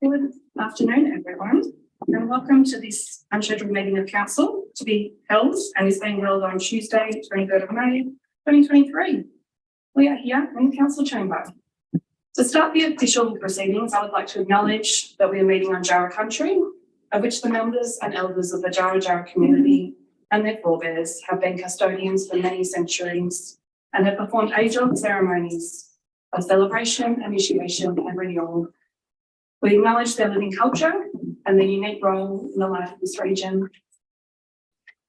Good afternoon, everyone, and welcome to this unscheduled meeting of Council to be held and is being held on Tuesday, 23rd of May, 2023. We are here in the Council chamber. To start the official proceedings, I would like to acknowledge that we are meeting on Jarrah country, of which the members and elders of the Jarrah community and their forebears have been custodians for many centuries and have performed age-old ceremonies of celebration, initiation and renewal. We acknowledge their living culture and their unique role in the life of this region.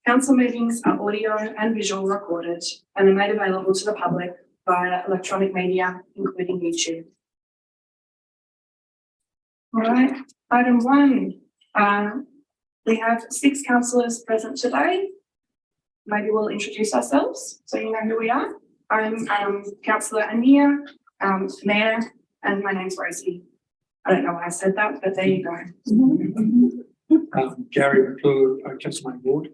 Council meetings are audio and visual recorded and are made available to the public via electronic media, including YouTube. All right, item 1. We have 6 councillors present today. Maybe we'll introduce ourselves so you know who we are. I'm Councillor Anir, Mayor, and my name's Rosie. I don't know why I said that, but there you go. Gary McClure, Council Ward.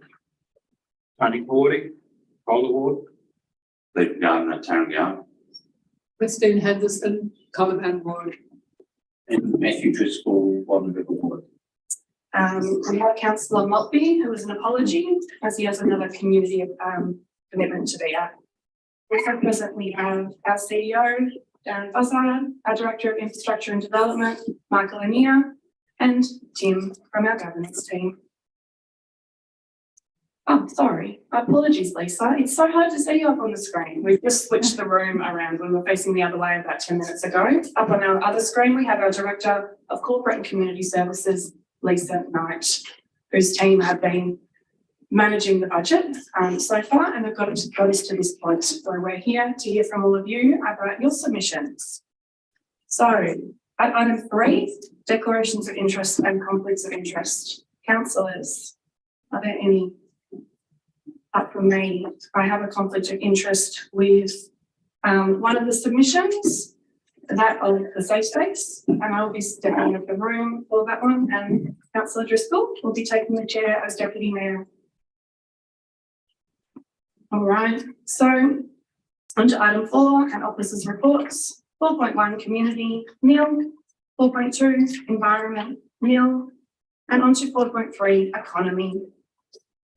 Tony Wardy, Boulder Ward. Stephen Gardner, Tarrant Yard. Christine Henderson, Colovan Ward. And Matthew Driscoll, Wadden River Ward. We have Councillor Maltby, who is an apology, as he has another community commitment to be at. Also present, we have our CEO, Darren Buzzard, our Director of Infrastructure and Development, Michael Anir, and Tim from our governance team. Oh, sorry. Apologies, Lisa. It's so hard to see you up on the screen. We've just switched the room around. We were facing the other way about 10 minutes ago. Up on our other screen, we have our Director of Corporate and Community Services, Lisa Knight, whose team have been managing the budget so far and have got us to this point. So we're here to hear from all of you about your submissions. So at item 3, declarations of interest and conflicts of interest. Councillors, are there any? Up from me, I have a conflict of interest with one of the submissions, that of the safe space, and I will be stepping out of the room for that one, and Councillor Driscoll will be taking the chair as Deputy Mayor. All right, so on to item 4 and officers' reports. 4.1 community, nil. 4.2 environment, nil. And on to 4.3 economy.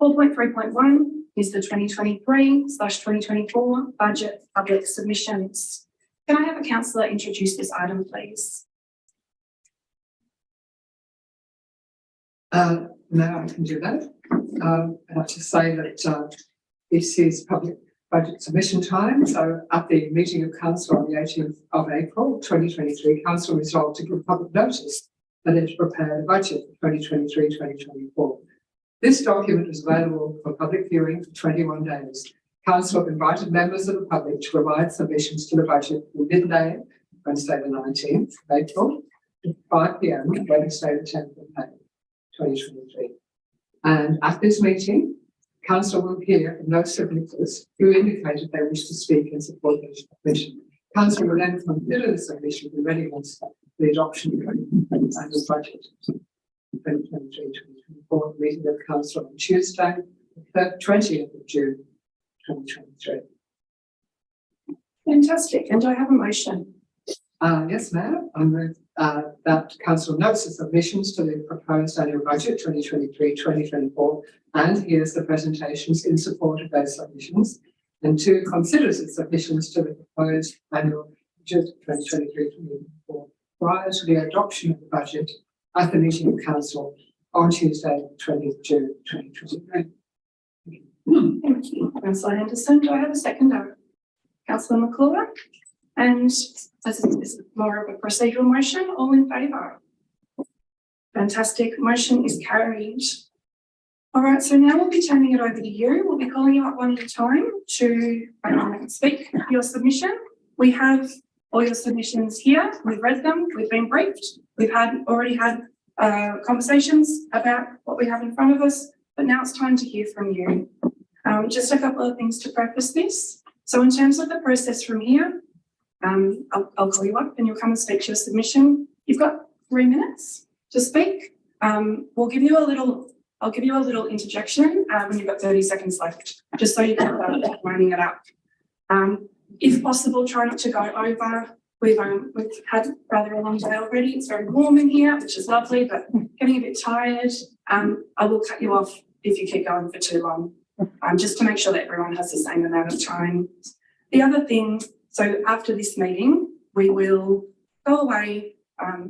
4.3.1 is the 2023/2024 budget public submissions. Can I have a councillor introduce this item, please? Now I can do that. I'd like to say that this is public budget submission time. So at the meeting of Council on the 18th of April 2023, Council resolved to give public notice that it prepared a budget for 2023-2024. This document is available for public viewing for 21 days. Council invited members of the public to provide submissions to the budget from midday, Wednesday the 19th of April, to 5 p.m, Wednesday the 10th of May 2023. And at this meeting, Council will hear from those signatories who indicated they wish to speak in support of the submission. Council will then consider the submission with readiness for the adoption of the annual budget 2023-2024 meeting of Council on Tuesday, the 20th of June 2023. Fantastic. And do I have a motion? Yes, Mayor. I move that Council notes the submissions to the proposed annual budget 2023-2024 and hears the presentations in support of those submissions, and 2, considers the submissions to the proposed annual budget 2023-2024 prior to the adoption of the budget at the meeting of Council on Tuesday, 20th of June 2023. Thank you, Councillor Henderson. Do I have a seconder? Councillor McClure? And this is more of a procedural motion. All in favour? Fantastic. Motion is carried. All right, so now we'll be turning it over to you. We'll be calling you up one at a time to speak your submission. We have all your submissions here. We've read them. We've been briefed. We've already had conversations about what we have in front of us, but now it's time to hear from you. Just a couple of things to preface this. So in terms of the process from here, I'll call you up and you'll come and speak to your submission. You've got 3 minutes to speak. I'll give you a little interjection when you've got 30 seconds left, just so you can start winding it up. If possible, try not to go over We've had rather a long day already. It's very warm in here, which is lovely, but getting a bit tired. I will cut you off if you keep going for too long, just to make sure that everyone has the same amount of time. The other thing, so after this meeting, we will go away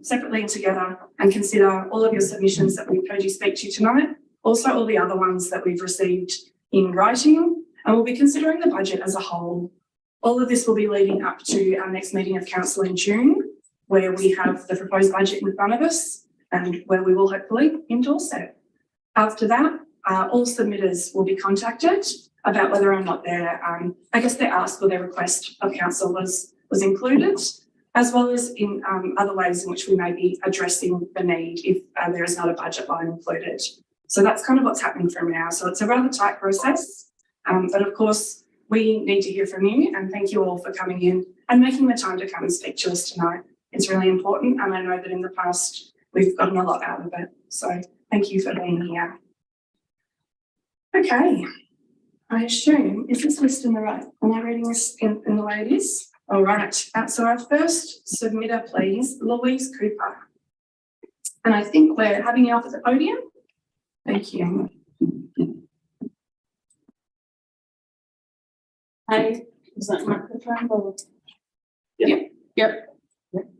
separately and together and consider all of your submissions that we've heard you speak to tonight, also all the other ones that we've received in writing, and we'll be considering the budget as a whole. All of this will be leading up to our next meeting of council in June, where we have the proposed budget in front of us and where we will hopefully endorse it. After that, all submitters will be contacted about whether or not their ask or their request of council was included, as well as in other ways in which we may be addressing the need if there is not a budget line included. So that's kind of what's happening from now. So it's a rather tight process, but of course, we need to hear from you, and thank you all for coming in and making the time to come and speak to us tonight. It's really important, and I know that in the past we've gotten a lot out of it. So thank you for being here. Okay, I assume, is this list in the right? Am I reading this in the way it is? All right, so our first submitter, please, Louise Cooper. And I think we're having you up at the podium. Thank you. Hi, is that microphone? Yep. Yep.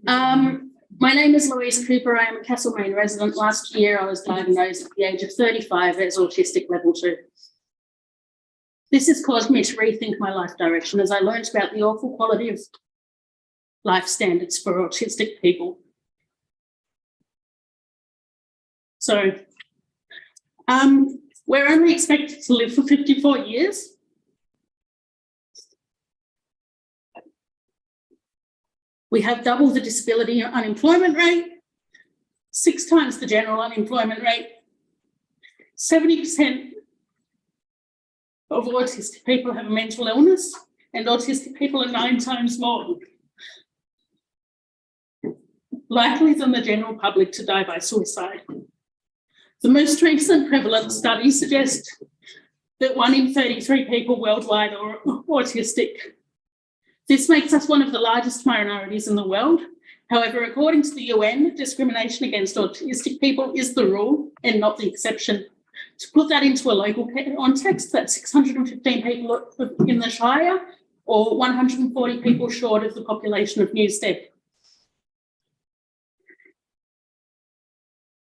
My name is Louise Cooper. I am a Castlemaine resident. Last year, I was diagnosed at the age of 35 as autistic level 2. This has caused me to rethink my life direction as I learned about the awful quality of life standards for autistic people. So, we're only expected to live for 54 years. We have double the disability unemployment rate, 6 times the general unemployment rate. 70% of autistic people have a mental illness, and autistic people are 9 times more likely than the general public to die by suicide. The most recent prevalence studies suggest that 1 in 33 people worldwide are autistic. This makes us one of the largest minorities in the world. However, according to the UN, discrimination against autistic people is the rule and not the exception. To put that into a local context, that's 615 people in the Shire or 140 people short of the population of Newstead.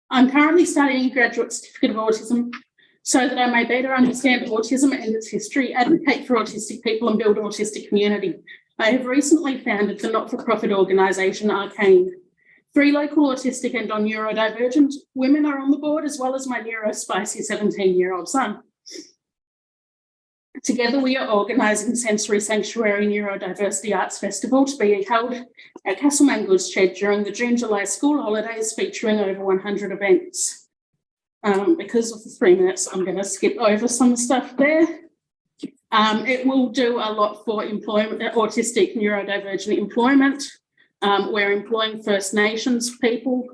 I'm currently studying a graduate certificate of autism so that I may better understand autism and its history, advocate for autistic people and build an autistic community. I have recently founded the not-for-profit organisation Arcane. 3 local autistic and neurodivergent women are on the board, as well as my neurospicy 17-year-old son. Together, we are organising Sensory Sanctuary Neurodiversity Arts Festival to be held at Castlemaine Goods Shed during the June-July school holidays, featuring over 100 events. Because of the 3 minutes, I'm going to skip over some stuff there. It will do a lot for employment, autistic neurodivergent employment. We're employing First Nations people.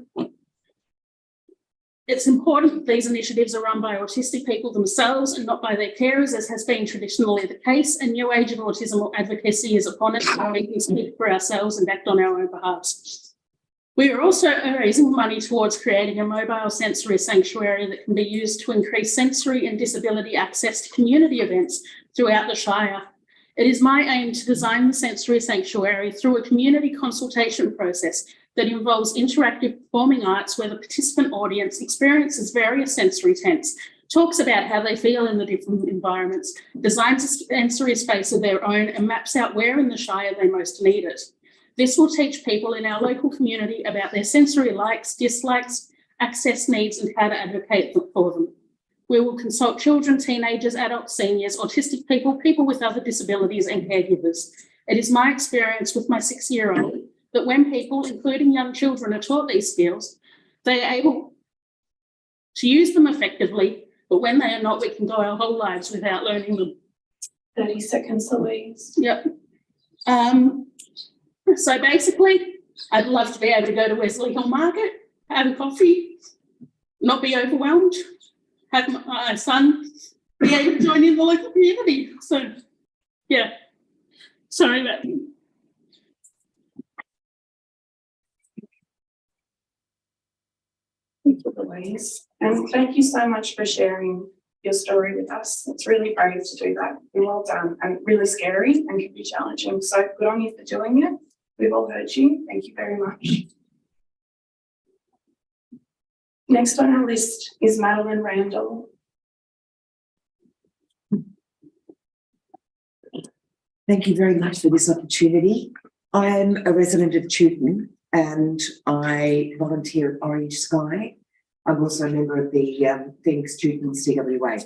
It's important that these initiatives are run by autistic people themselves and not by their carers, as has been traditionally the case, and New Age of Autism advocacy is upon us, so we can speak for ourselves and act on our own behalves. We are also raising money towards creating a mobile sensory sanctuary that can be used to increase sensory and disability access to community events throughout the Shire. It is my aim to design the sensory sanctuary through a community consultation process that involves interactive performing arts where the participant audience experiences various sensory tents, talks about how they feel in the different environments, designs a sensory space of their own, and maps out where in the Shire they most need it. This will teach people in our local community about their sensory likes, dislikes, access needs, and how to advocate for them. We will consult children, teenagers, adults, seniors, autistic people, people with other disabilities, and caregivers. It is my experience with my 6-year-old that when people, including young children, are taught these skills, they are able to use them effectively, but when they are not, we can go our whole lives without learning them. 30 seconds, Louise. Yep. So basically, I'd love to be able to go to Wesley Hill Market, have a coffee, not be overwhelmed, have my son be able to join in the local community. So, yeah, sorry about that. Thank you, Louise. And thank you so much for sharing your story with us. It's really brave to do that. And well done. And really scary and can be challenging. So good on you for doing it. We've all heard you. Thank you very much. Next on our list is Madeline Randall. Thank you very much for this opportunity. I am a resident of Chewton and I volunteer at Orange Sky. I'm also a member of the Phoenix Chewton CWA.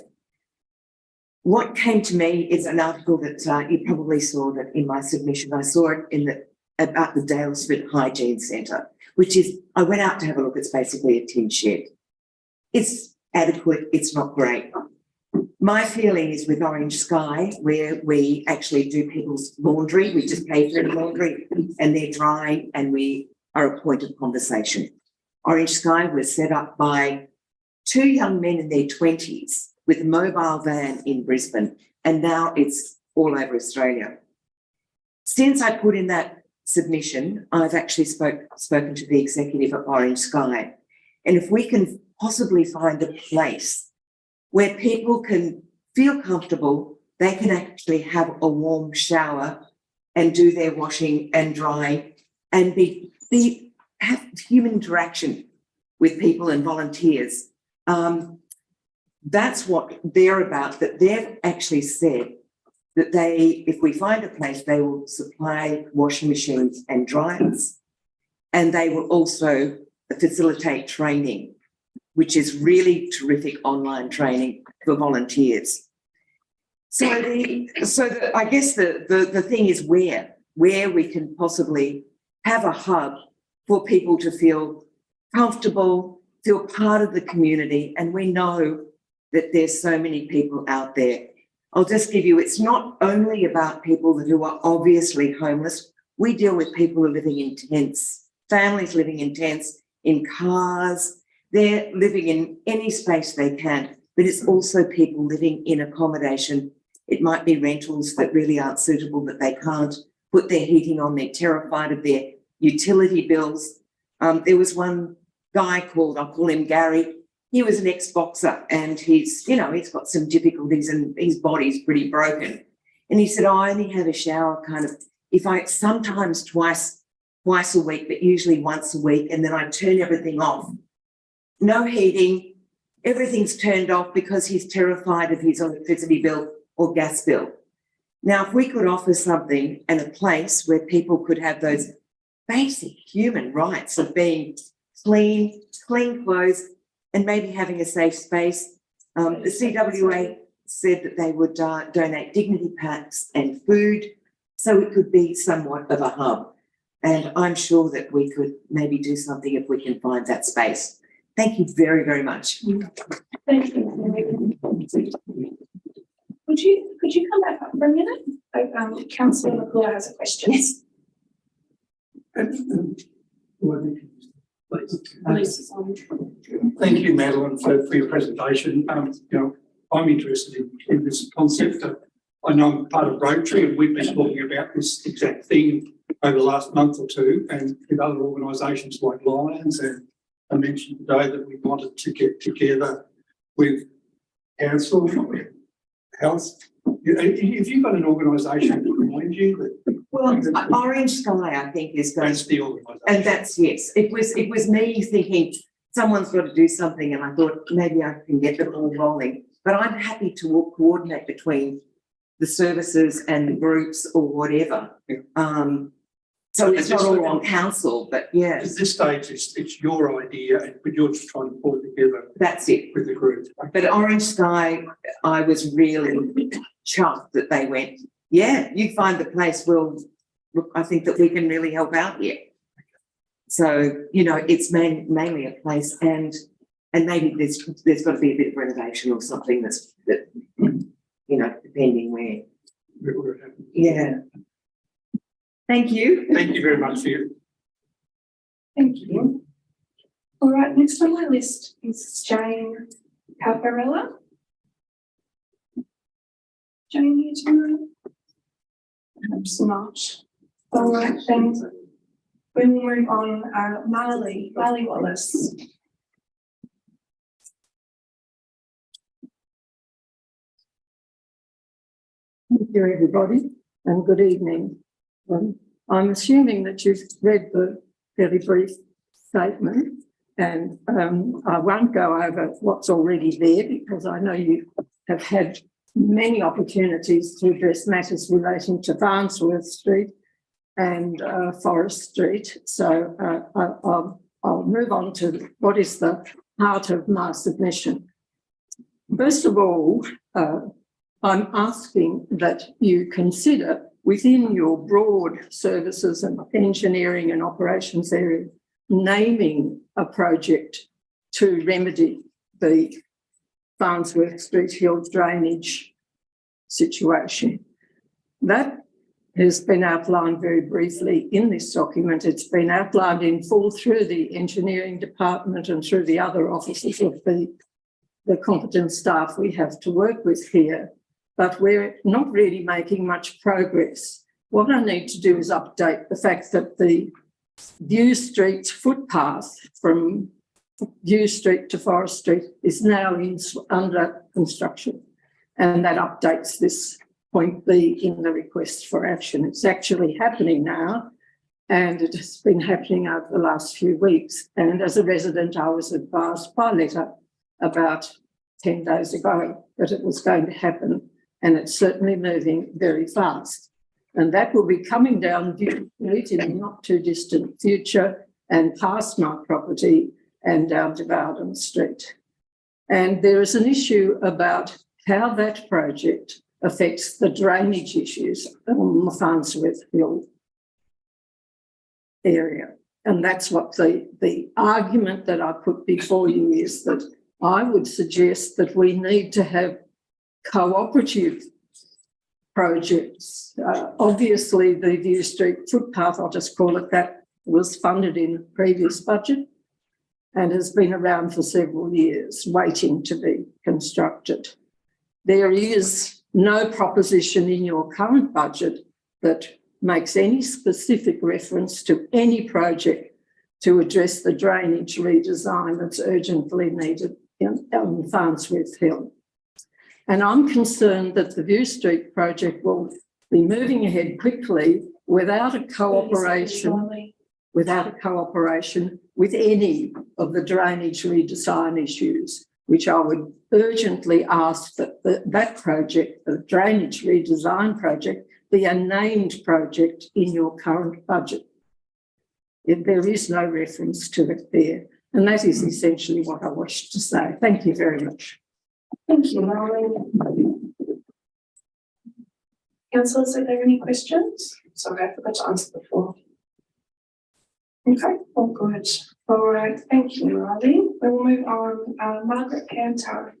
What came to me is an article that you probably saw that in my submission. I saw it about the Dalesford Hygiene Centre, which is, I went out to have a look, it's basically a tin shed. It's adequate, it's not great. My feeling is with Orange Sky, where we actually do people's laundry, we just pay for their laundry and they're dry and we are a point of conversation. Orange Sky was set up by two young men in their 20s with a mobile van in Brisbane, and now it's all over Australia. Since I put in that submission, I've actually spoken to the executive at Orange Sky, and if we can possibly find a place where people can feel comfortable, they can actually have a warm shower and do their washing and dry and have human interaction with people and volunteers. That's what they're about, that they've actually said that if we find a place, they will supply washing machines and dryers, and they will also facilitate training, which is really terrific online training for volunteers. I guess the thing is where we can possibly have a hub for people to feel comfortable, feel part of the community, and we know that there's so many people out there. I'll just give you, it's not only about people who are obviously homeless. We deal with people who are living in tents, families living in tents, in cars. They're living in any space they can, but it's also people living in accommodation. It might be rentals that really aren't suitable, that they can't put their heating on. They're terrified of their utility bills. There was one guy called, I'll call him Gary. He was an ex-boxer and he's got some difficulties and his body's pretty broken. And he said, I only have a shower sometimes twice a week, but usually once a week. And then I turn everything off. No heating, everything's turned off because he's terrified of his electricity bill or gas bill. Now, if we could offer something and a place where people could have those basic human rights of being clean clothes, and maybe having a safe space. The CWA said that they would donate dignity packs and food, so it could be somewhat of a hub. And I'm sure that we could maybe do something if we can find that space. Thank you very, very much. Thank you. Could you come back up for a minute? Councillor McClure has a question. Thank you, Madeline, for your presentation. I'm interested in this concept. I know I'm part of Rotary and we've been talking about this exact thing over the last month or two, and with other organisations like Lions, and I mentioned today that we wanted to get together with council, health. If you've got an organisation behind you that... Well, Orange Sky, I think, is going that's the organisation. And that's, yes, it was me thinking someone's got to do something, and I thought maybe I can get the ball rolling. But I'm happy to coordinate between the services and the groups or whatever. So it's not all on council, but yeah. At this stage, it's your idea, but you're just trying to pull it together. That's it. With the group. But Orange Sky, I was really chuffed that they went, yeah, you find the place, look, I think that we can really help out here. So, it's mainly a place, and maybe there's got to be a bit of renovation or something that depending where. Yeah. Thank you. Thank you very much for you. Thank you. All right, next on my list is Jane Caparella. Jane here tonight? Perhaps not. All right, then we will move on. Marley Wallace. you, everybody, and good evening. I'm assuming that you've read the fairly brief statement, and I won't go over what's already there because I know you have had many opportunities to address matters relating to Farnsworth Street and Forest Street. So I'll move on to what is the heart of my submission. First of all, I'm asking that you consider within your broad services and engineering and operations area, naming a project to remedy the Farnsworth Street Hill drainage situation. That has been outlined very briefly in this document. It's been outlined in full through the engineering department and through the other offices of the competent staff we have to work with here, but we're not really making much progress. What I need to do is update the fact that the View Street footpath from View Street to Forest Street is now under construction, and that updates this point B in the request for action. It's actually happening now, and it has been happening over the last few weeks. And as a resident, I was advised by letter about 10 days ago that it was going to happen, and it's certainly moving very fast. And that will be coming down View Street in the not too distant future and past my property and down to Bowden Street. And there is an issue about how that project affects the drainage issues on the Farnsworth Hill area. And that's what the argument that I put before you is, that I would suggest that we need to have cooperative projects. Obviously, the View Street footpath, I'll just call it that, was funded in the previous budget and has been around for several years, waiting to be constructed. There is no proposition in your current budget that makes any specific reference to any project to address the drainage redesign that's urgently needed on Farnsworth Hill. And I'm concerned that the View Street project will be moving ahead quickly without a cooperation with any of the drainage redesign issues, which I would urgently ask that that project, the drainage redesign project, be a named project in your current budget. There is no reference to it there. And that is essentially what I wish to say. Thank you very much. Thank you, Marlene. Councillors, are there any questions? Sorry, I forgot to answer before. Okay, all good. All right, thank you, Marlene. We'll move on. Margaret Cantor.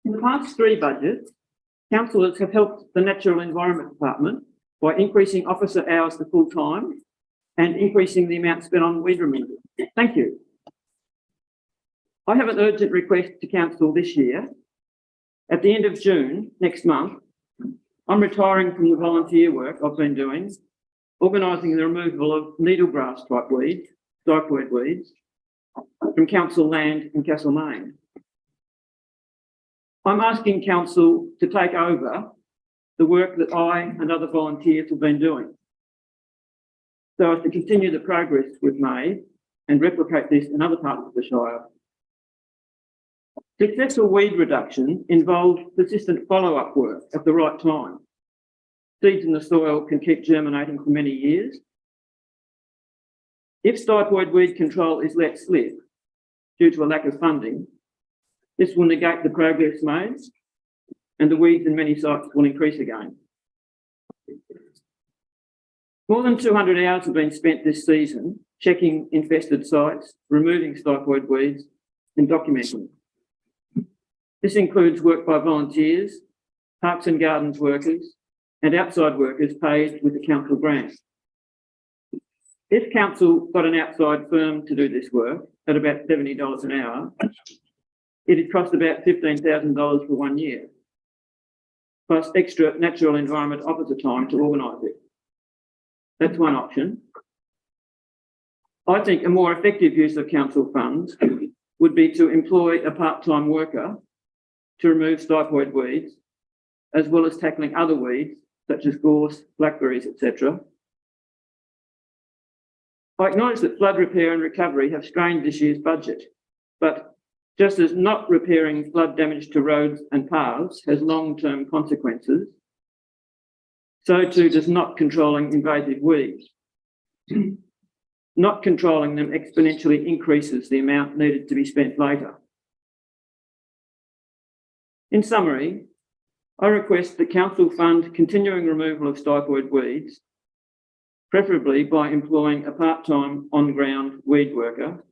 In the past three budgets, councillors have helped the Natural Environment Department by increasing officer hours to full time and increasing the amount spent on weed removal. Thank you. I have an urgent request to council this year. At the end of June, next month, I'm retiring from the volunteer work I've been doing, organising the removal of needlegrass type weeds, diploid weeds, from council land in Castlemaine. I'm asking council to take over the work that I and other volunteers have been doing, so as to continue the progress we've made and replicate this in other parts of the Shire. Successful weed reduction involves persistent follow-up work at the right time. Seeds in the soil can keep germinating for many years. If stipoid weed control is let slip due to a lack of funding, this will negate the progress made and the weeds in many sites will increase again. More than 200 hours have been spent this season checking infested sites, removing stipoid weeds and documenting. This includes work by volunteers, parks and gardens workers and outside workers paid with the council grant. If council got an outside firm to do this work at about $70 an hour, it'd cost about $15,000 for 1 year, plus extra natural environment officer time to organise it. That's one option. I think a more effective use of council funds would be to employ a part-time worker to remove stipoid weeds, as well as tackling other weeds such as gorse, blackberries, etc. I acknowledge that flood repair and recovery have strained this year's budget, but just as not repairing flood damage to roads and paths has long-term consequences, so too does not controlling invasive weeds. Not controlling them exponentially increases the amount needed to be spent later. In summary, I request the council fund continuing removal of stipoid weeds, preferably by employing a part-time on-ground weed worker,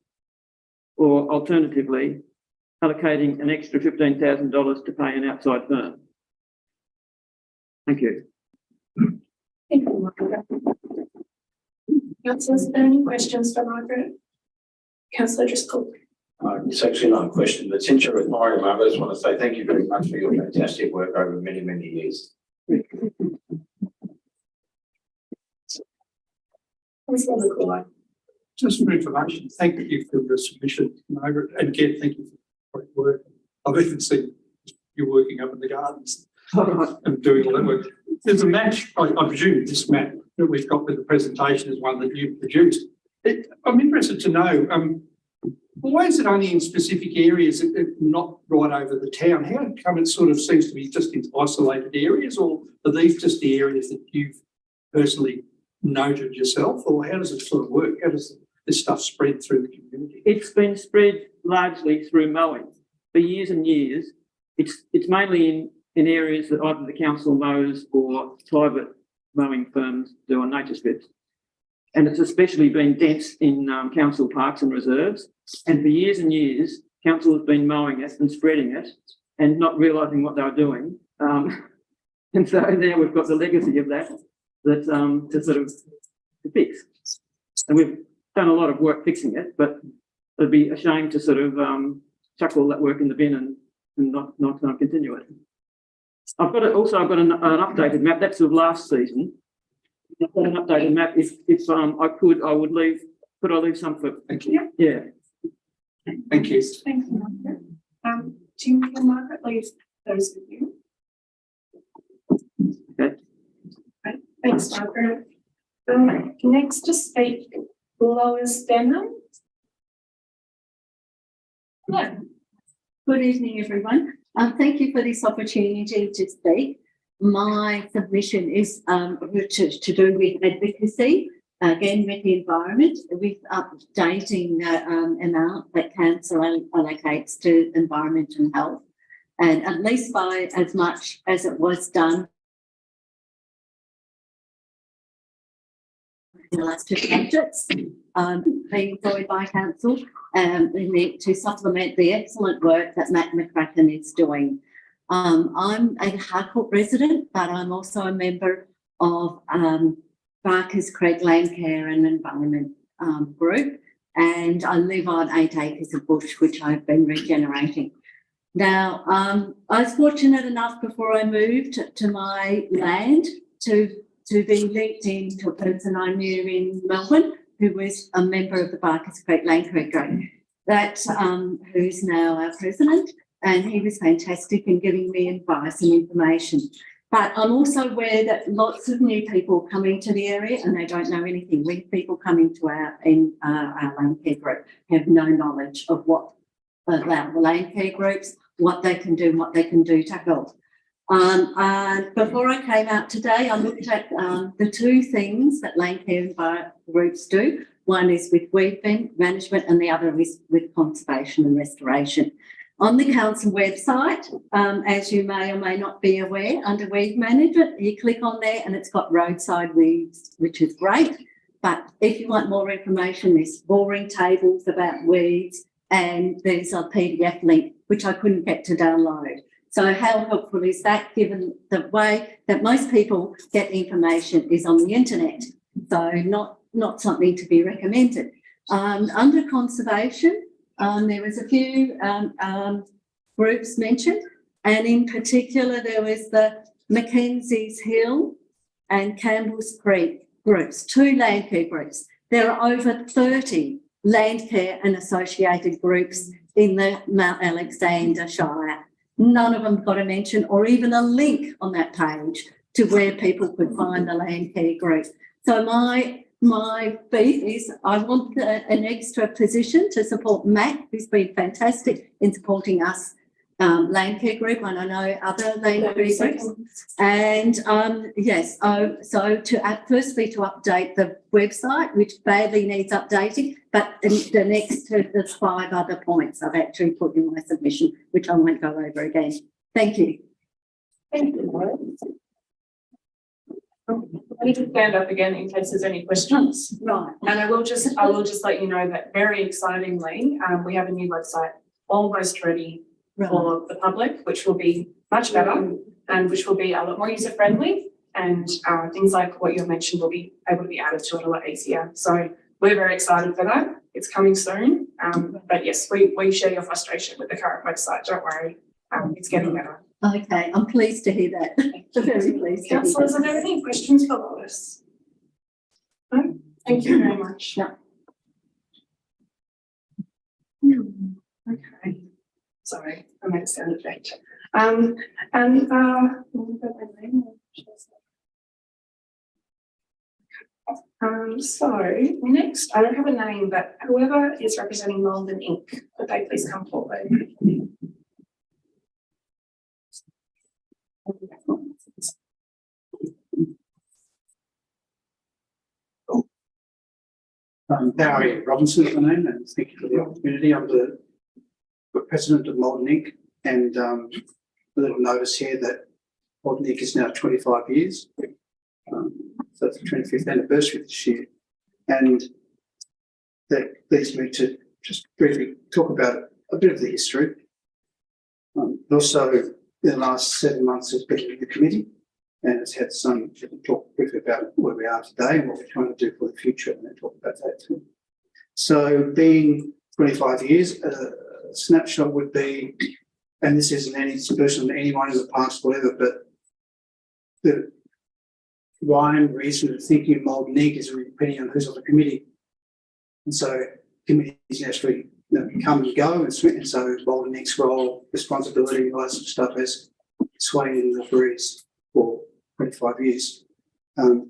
or alternatively, allocating an extra $15,000 to pay an outside firm. Thank you. Thank you, Margaret. Councillors, are there any questions for Margaret? Councillor Driscoll. It's actually not a question, but since you're retiring, Margaret, I just want to say thank you very much for your fantastic work over many, many years. Councillor McCoy. Just for information, thank you for the submission, Margaret, and again, thank you for the great work. I've even seen you working up in the gardens and doing all that work. There's a map, I presume this map that we've got with the presentation is one that you've produced. I'm interested to know, why is it only in specific areas and not right over the town? How come it sort of seems to be just in isolated areas, or are these just the areas that you've personally noted yourself, or how does it sort of work? How does this stuff spread through the community? It's been spread largely through mowing for years and years. It's mainly in areas that either the council mows or private mowing firms do on nature strips. And it's especially been dense in council parks and reserves. And for years and years, council has been mowing it and spreading it and not realising what they were doing. And so now we've got the legacy of that to sort of fix. And we've done a lot of work fixing it, but it'd be a shame to sort of chuck all that work in the bin and not continue it. I've got an updated map. That's of last season. I've got an updated map. If I could, I would leave. Could I leave some for? Thank you. Yeah. Thank you. Thank you, Margaret. Do you want Margaret leave those with you? Okay. Right. Thanks, Margaret. Next to speak, Lois Denham. Hello. Good evening, everyone. Thank you for this opportunity to speak. My submission is to do with advocacy, again with the environment, with updating the amount that council allocates to environment and health, and at least by as much as it was done in the last two budgets being employed by council, to supplement the excellent work that Matt McCracken is doing. I'm a Harcourt resident, but I'm also a member of Barker's Creek Land Care and Environment group, and I live on 8 acres of bush, which I've been regenerating. Now, I was fortunate enough before I moved to my land to be linked in to a person I knew in Melbourne who was a member of the Barker's Creek Land Care group, who's now our president. And he was fantastic in giving me advice and information. But I'm also aware that lots of new people come into the area and they don't know anything. We people coming to our land care group have no knowledge of what about the land care groups, what they can do and what they can do to help. And before I came out today, I looked at the two things that land care groups do. One is with weed management and the other is with conservation and restoration. On the council website, as you may or may not be aware, under weed management, you click on there and it's got roadside weeds, which is great. But if you want more information, there's boring tables about weeds and there's a PDF link, which I couldn't get to download. So how helpful is that, given the way that most people get information is on the internet? So not something to be recommended. Under conservation, there was a few groups mentioned, and in particular there was the Mackenzie's Hill and Campbell's Creek groups, two land care groups. There are over 30 land care and associated groups in the Mount Alexander Shire. None of them got a mention or even a link on that page to where people could find the land care group. So my beef is I want an extra position to support Matt, who's been fantastic in supporting us, land care group, and I know other land care groups. And yes, so firstly to update the website, which badly needs updating, but the next to the 5 other points I've actually put in my submission, which I won't go over again. Thank you. Thank you. I need to stand up again in case there's any questions. Right. And I will just let you know that very excitingly, we have a new website almost ready for the public, which will be much better and which will be a lot more user friendly, and things like what you mentioned will be able to be added to it a lot easier. So we're very excited for that. It's coming soon. But yes, we share your frustration with the current website. Don't worry. It's getting better. Okay, I'm pleased to hear that. Very pleased to hear Councillors, are there any questions for Lois? No? Thank you very much. No. Okay. Sorry, I made a sound effect. So next, I don't have a name, but whoever is representing Malden Inc., could they please come forward? Barry Robinson is my name, and thank you for the opportunity. I'm the president of Malden Inc. And a little notice here that Malden Inc. is now 25 years. So it's the 25th anniversary this year. And that leads me to just briefly talk about a bit of the history. Also, in the last 7 months, has been in the committee, and it's had some talk briefly about where we are today and what we're trying to do for the future, and then talk about that too. So being 25 years, a snapshot would be, and this isn't any person, anyone in the past, whatever, but the rhyme, reason of thinking of Malden Inc. is really depending on who's on the committee. And so committees naturally come and go, and so Malden Inc.'s role, responsibility, all that sort of stuff has swayed in the breeze for 25 years. And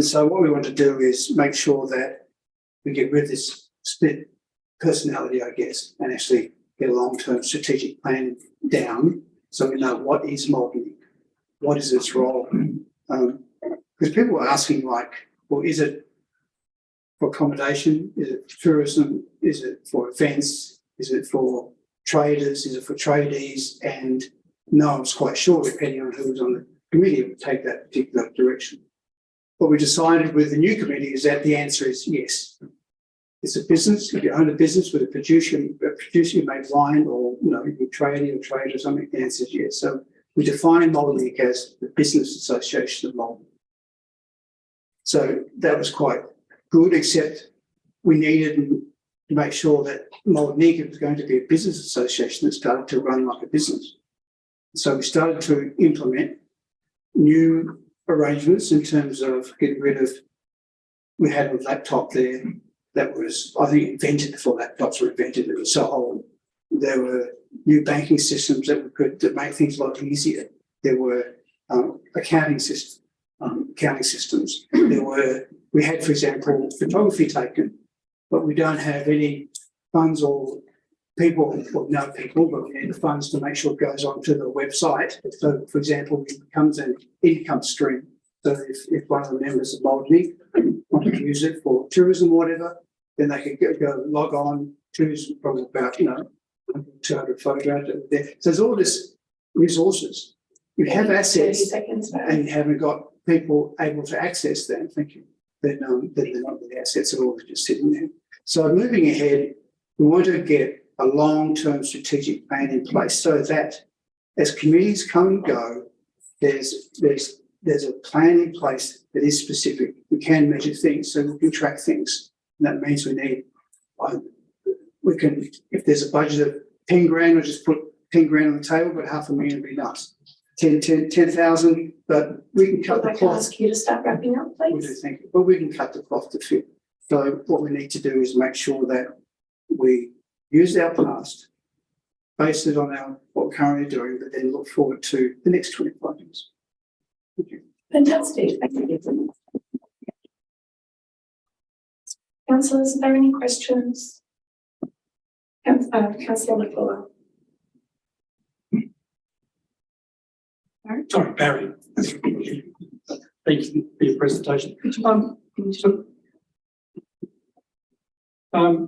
so what we want to do is make sure that we get rid of this split personality, I guess, and actually get a long-term strategic plan down so we know what is Malden Inc., what is its role. Because people are asking, like, well, is it for accommodation? Is it for tourism? Is it for events? Is it for traders? Is it for tradies? And no one's quite sure, depending on who's on the committee, would take that particular direction. What we decided with the new committee is that the answer is yes. It's a business. If you own a business with a producer who makes wine, or you trade or trade or something, the answer is yes. So we define Malden Inc. as the Business Association of Malden. So that was quite good, except we needed to make sure that Malden Inc. was going to be a business association that started to run like a business. So we started to implement new arrangements in terms of getting rid of, we had a laptop there that was, I think, invented before laptops were invented. It was so old. There were new banking systems that make things a lot easier. There were accounting systems. We had, for example, photography taken, but we don't have any funds or people, or no people, but we need the funds to make sure it goes onto the website. So, for example, it becomes an income stream. So if one of the members of Malden wanted to use it for tourism or whatever, then they could go log on, choose probably about 200 photographs there. So there's all this resources. You have assets and you haven't got people able to access them. Thank you. Then they're not the assets at all, they're just sitting there. So moving ahead, we want to get a long-term strategic plan in place so that as committees come and go, there's a plan in place that is specific. We can measure things, so we can track things. And that means if there's a budget of 10 grand, we'll just put 10 grand on the table, but $500,000 would be nice. 10,000, but we can cut the cloth. I'd like to ask you to start wrapping up, We do, please. thank you. But we can cut the cloth to fit. So what we need to do is make sure that we use our past, base it on what we're currently doing, but then look forward to the next 25 years. Thank you. Fantastic, thank you. Councillors, are there any questions? Councillor McCullough. Sorry, Barry. Thank you for your presentation.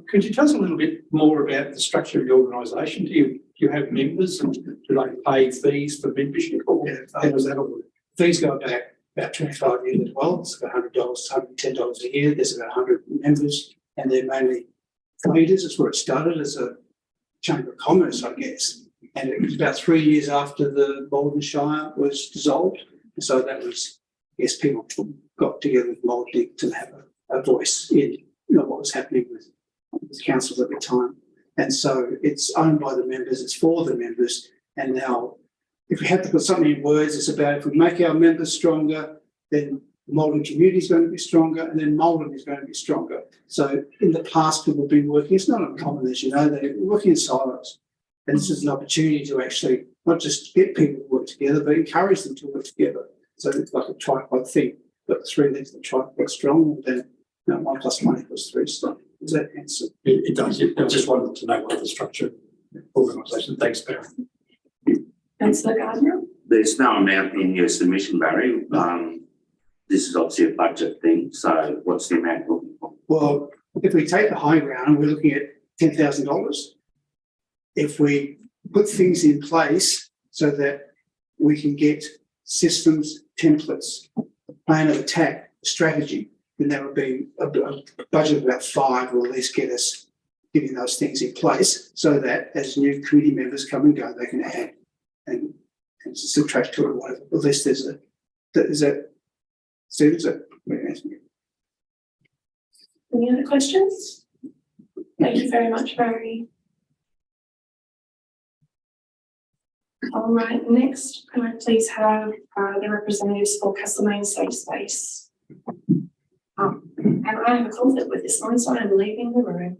Could you tell us a little bit more about the structure of the organisation? Do you have members and do they pay fees for membership or how does that all work? Fees go back about 25 years as well. It's about $100, $110 a year. There's about 100 members and they're mainly leaders. That's where it started as a chamber of commerce, I guess. And it was about 3 years after the Malden Shire was dissolved. So that was, I guess, people got together with Malden to have a voice in what was happening with councils at the time. And so it's owned by the members, it's for the members. And now, if we have to put something in words, it's about if we make our members stronger, then the Malden community is going to be stronger, and then Malden is going to be stronger. So in the past, people have been working, it's not uncommon, as you know, they're working in silos. And this is an opportunity to actually not just get people to work together, but encourage them to work together. So it's like a tripod thing. Got 3 legs of the tripod strong, and then 1 + 1 = 3 strong. Does that answer? It does. I just wanted to know what the structure of the organisation. Thanks, Barry. Councillor Gardner. There's no amount in your submission, Barry. This is obviously a budget thing. So what's the amount you're looking for? Well, if we take the high ground, we're looking at $10,000. If we put things in place so that we can get systems, templates, plan of attack, strategy, then that would be a budget of about 5 will at least get us getting those things in place so that as new committee members come and go, they can add and still track to it or whatever. At least there's a Any other questions? Thank you very much, Barry. All right, next, can I please have the representatives for Castlemaine Safe Space? And I have a conflict with this one, so I'm leaving the room.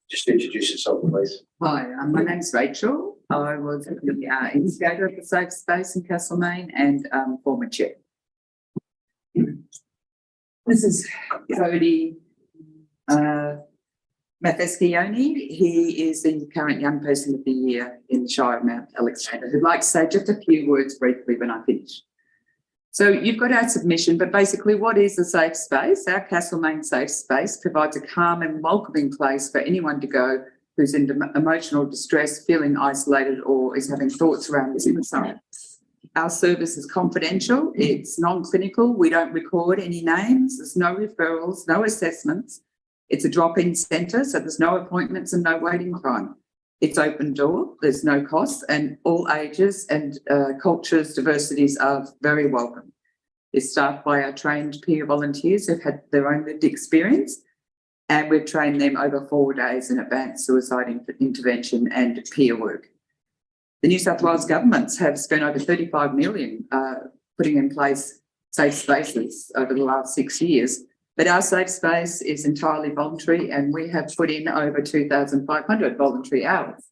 Just introduce yourself, please. Hi, my name's Rachel. I was the instigator of the Safe Space in Castlemaine and former chair. This is Cody Matheschioni. He is the current Young Person of the Year in the Shire of Mount Alexander, who'd like to say just a few words briefly when I finish. So you've got our submission, but basically what is a safe space? Our Castlemaine Safe Space provides a calm and welcoming place for anyone to go who's in emotional distress, feeling isolated, or is having thoughts around suicide. Our service is confidential, it's non-clinical, we don't record any names, there's no referrals, no assessments. It's a drop-in centre, so there's no appointments and no waiting time. It's open door, there's no cost, and all ages and cultures, diversities are very welcome. It's staffed by our trained peer volunteers who've had their own lived experience, and we've trained them over 4 days in advanced suicide intervention and peer work. The New South Wales governments have spent over $35 million putting in place safe spaces over the last 6 years. But our safe space is entirely voluntary and we have put in over 2,500 voluntary hours.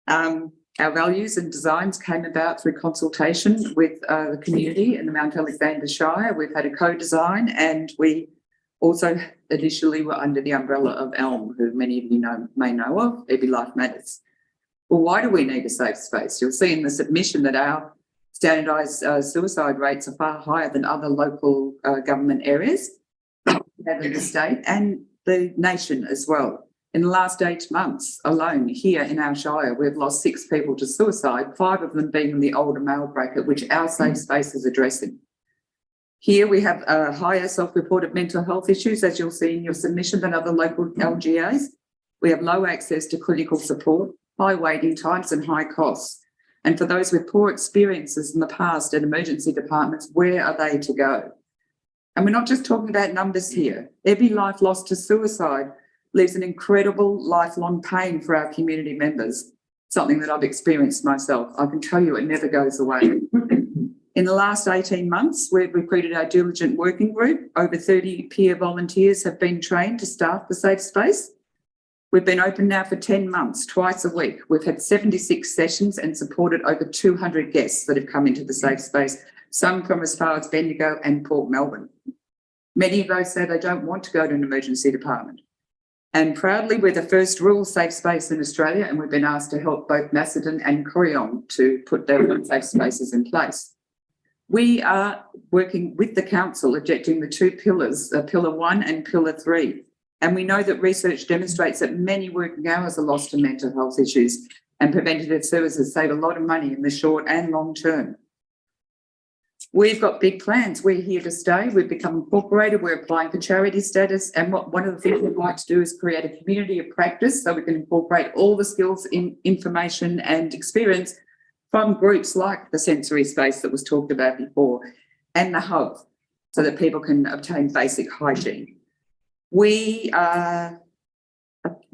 Our values and designs came about through consultation with the community in the Mount Alexander Shire. We've had a co-design and we also initially were under the umbrella of ELM, who many of you may know of, Every Life Matters. Well, why do we need a safe space? You'll see in the submission that our standardised suicide rates are far higher than other local government areas, in the state and the nation as well. In the last 8 months alone here in our Shire, we've lost 6 people to suicide, 5 of them being in the older male bracket, which our safe space is addressing. Here we have higher self-reported mental health issues, as you'll see in your submission, than other local LGAs. We have low access to clinical support, high waiting times and high costs. And for those with poor experiences in the past at emergency departments, where are they to go? And we're not just talking about numbers here. Every life lost to suicide leaves an incredible lifelong pain for our community members. something that I've experienced myself. I can tell you it never goes away. In the last 18 months, we've recruited our diligent working group. Over 30 peer volunteers have been trained to staff the safe space. We've been open now for 10 months, twice a week. We've had 76 sessions and supported over 200 guests that have come into the safe space, some from as far as Bendigo and Port Melbourne. Many of those say they don't want to go to an emergency department. And proudly, we're the first rural safe space in Australia, and we've been asked to help both Macedon and Corryong to put their own safe spaces in place. We are working with the council, objecting the two pillars, Pillar 1 and Pillar 3. And we know that research demonstrates that many working hours are lost to mental health issues, and preventative services save a lot of money in the short and long term. We've got big plans. We're here to stay. We've become incorporated. We're applying for charity status. And one of the things we'd like to do is create a community of practice so we can incorporate all the skills, information and experience from groups like the sensory space that was talked about before and the hub, so that people can obtain basic hygiene. We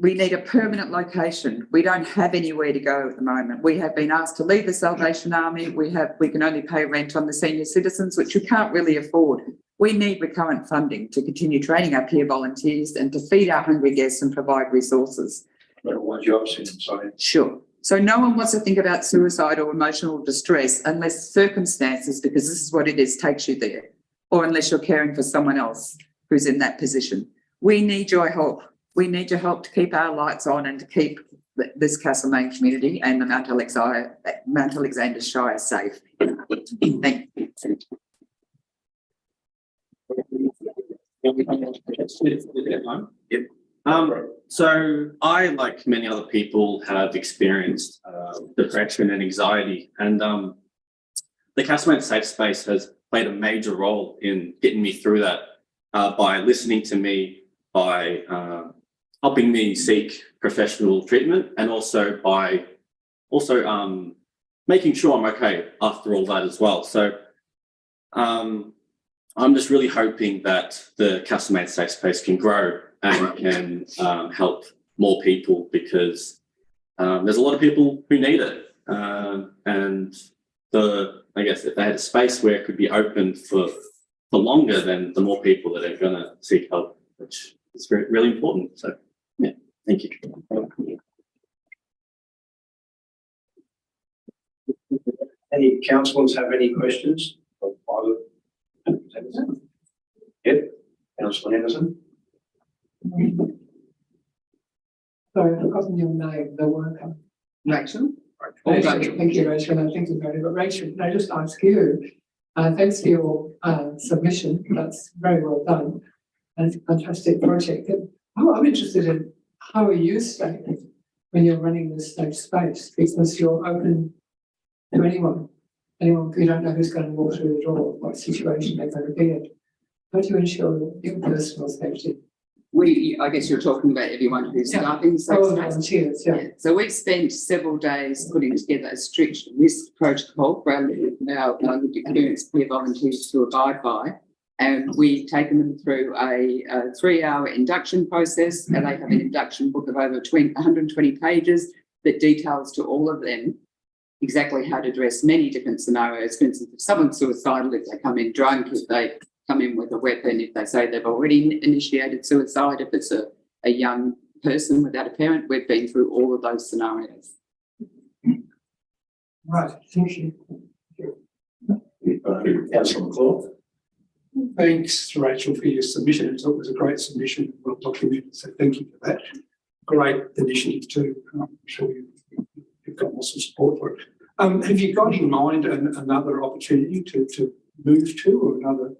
need a permanent location. We don't have anywhere to go at the moment. We have been asked to leave the Salvation Army. We can only pay rent on the senior citizens, which we can't really afford. We need recurrent funding to continue training our peer volunteers and to feed our hungry guests and provide resources. What jobs inside? Sure. So no one wants to think about suicide or emotional distress unless circumstances, because this is what it is, takes you there, or unless you're caring for someone else who's in that position. We need your help. We need your help to keep our lights on and to keep this Castlemaine community and the Mount Alexander Shire safe. Thank you. Yep. So I, like many other people, have experienced depression and anxiety, and the Castlemaine Safe Space has played a major role in getting me through that by listening to me, by helping me seek professional treatment, and also by making sure I'm okay after all that as well. So I'm just really hoping that the Castlemaine Safe Space can grow and can help more people, because there's a lot of people who need it. And I guess if they had a space where it could be open for longer, then the more people that are going to seek help, which is really important. So, yeah, thank you. Any councillors have any questions? Yep, Councillor Henderson. Sorry, I've forgotten your name, the worker. Rachel? Rachel. Thank you, Rachel, and thank you very much. But Rachel, can I just ask you, thanks for your submission, that's very well done, and it's a fantastic project. I'm interested in how are you staying when you're running this safe space, because you're open to anyone, you don't know who's going to walk through the door, what situation they're going to be in. How do you ensure your personal safety? I guess you're talking about everyone who's starting the safe space. Volunteers, yeah. So we've spent several days putting together a strict risk protocol for our experienced peer volunteers to abide by, and we've taken them through a 3-hour induction process, and they have an induction book of over 120 pages that details to all of them exactly how to address many different scenarios. For instance, if someone's suicidal, if they come in drunk, if they come in with a weapon, if they say they've already initiated suicide, if it's a young person without a parent, we've been through all of those scenarios. Right, thank you. Councillor McClure. Thanks, Rachel, for your submission. It was a great submission, well documented, so thank you for that. Great initiative too. I'm sure you've got lots of support for it. Have you got in mind another opportunity to move to, or another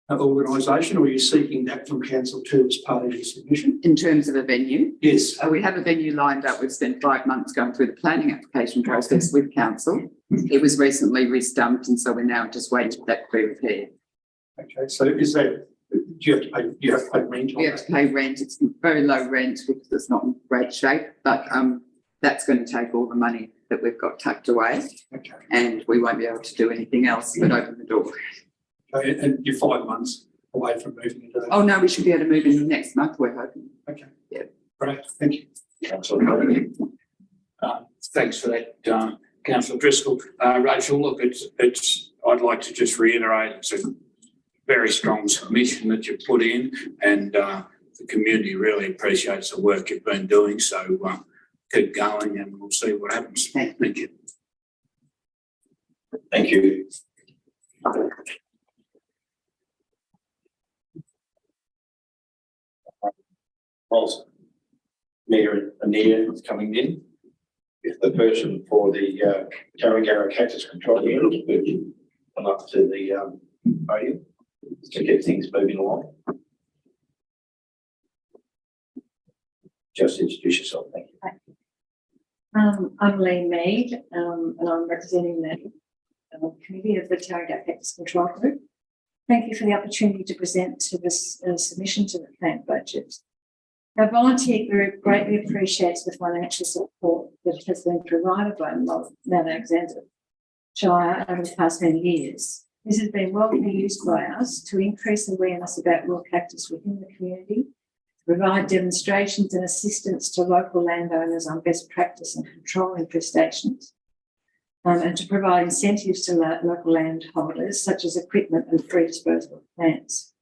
organisation, or are you seeking that from council too as part of your submission? In terms of a venue? Yes. We have a venue lined up. We've spent 5 months going through the planning application process with council. It was recently re-stumped, and so we're now just waiting for that to be repaired. Okay, so is that, do you have to pay rent on We have to pay rent. It's very low rent because it's not in great shape, but that's going to take all the money that we've got tucked away, Okay. and we won't be able to do anything else but open the door. Okay, and you're 5 months away from moving into that? Oh no, we should be able to move in next month, we're hoping. Okay. Yeah. Great, thank you. Councillor Cody. Thanks for that, councillor Driscoll. Rachel, look, I'd like to just reiterate, it's a very strong submission that you've put in, and the community really appreciates the work you've been doing. So keep going and we'll see what happens. Thank you. Thank you. Whilst Mayor Anita is coming in, if the person for the Tarragara Cactus Control Unit would come up to the podium to get things moving along. Just introduce yourself, thank you. I'm Lee Mead, and I'm representing the committee of the Tarragara Cactus Control Group. Thank you for the opportunity to present to this submission to the planned budget. Our volunteer group greatly appreciates the financial support that has been provided by Mount Alexander Shire over the past many years. This has been well used by us to increase awareness about wild cactus within the community, provide demonstrations and assistance to local landowners on best practice and control infestations, and to provide incentives to local landholders, such as equipment and free disposal of plants.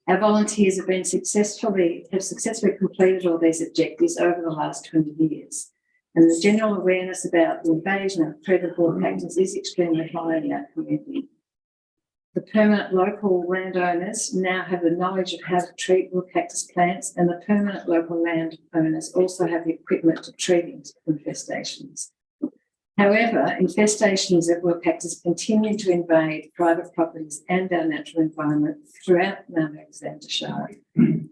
Our volunteers have successfully completed all these objectives over the last 20 years, and the general awareness about the invasion of predatory cactus is extremely high in our community. The permanent local landowners now have the knowledge of how to treat wild cactus plants, and the permanent local landowners also have the equipment to treat infestations. However, infestations of wild cactus continue to invade private properties and our natural environment throughout Mount Alexander Shire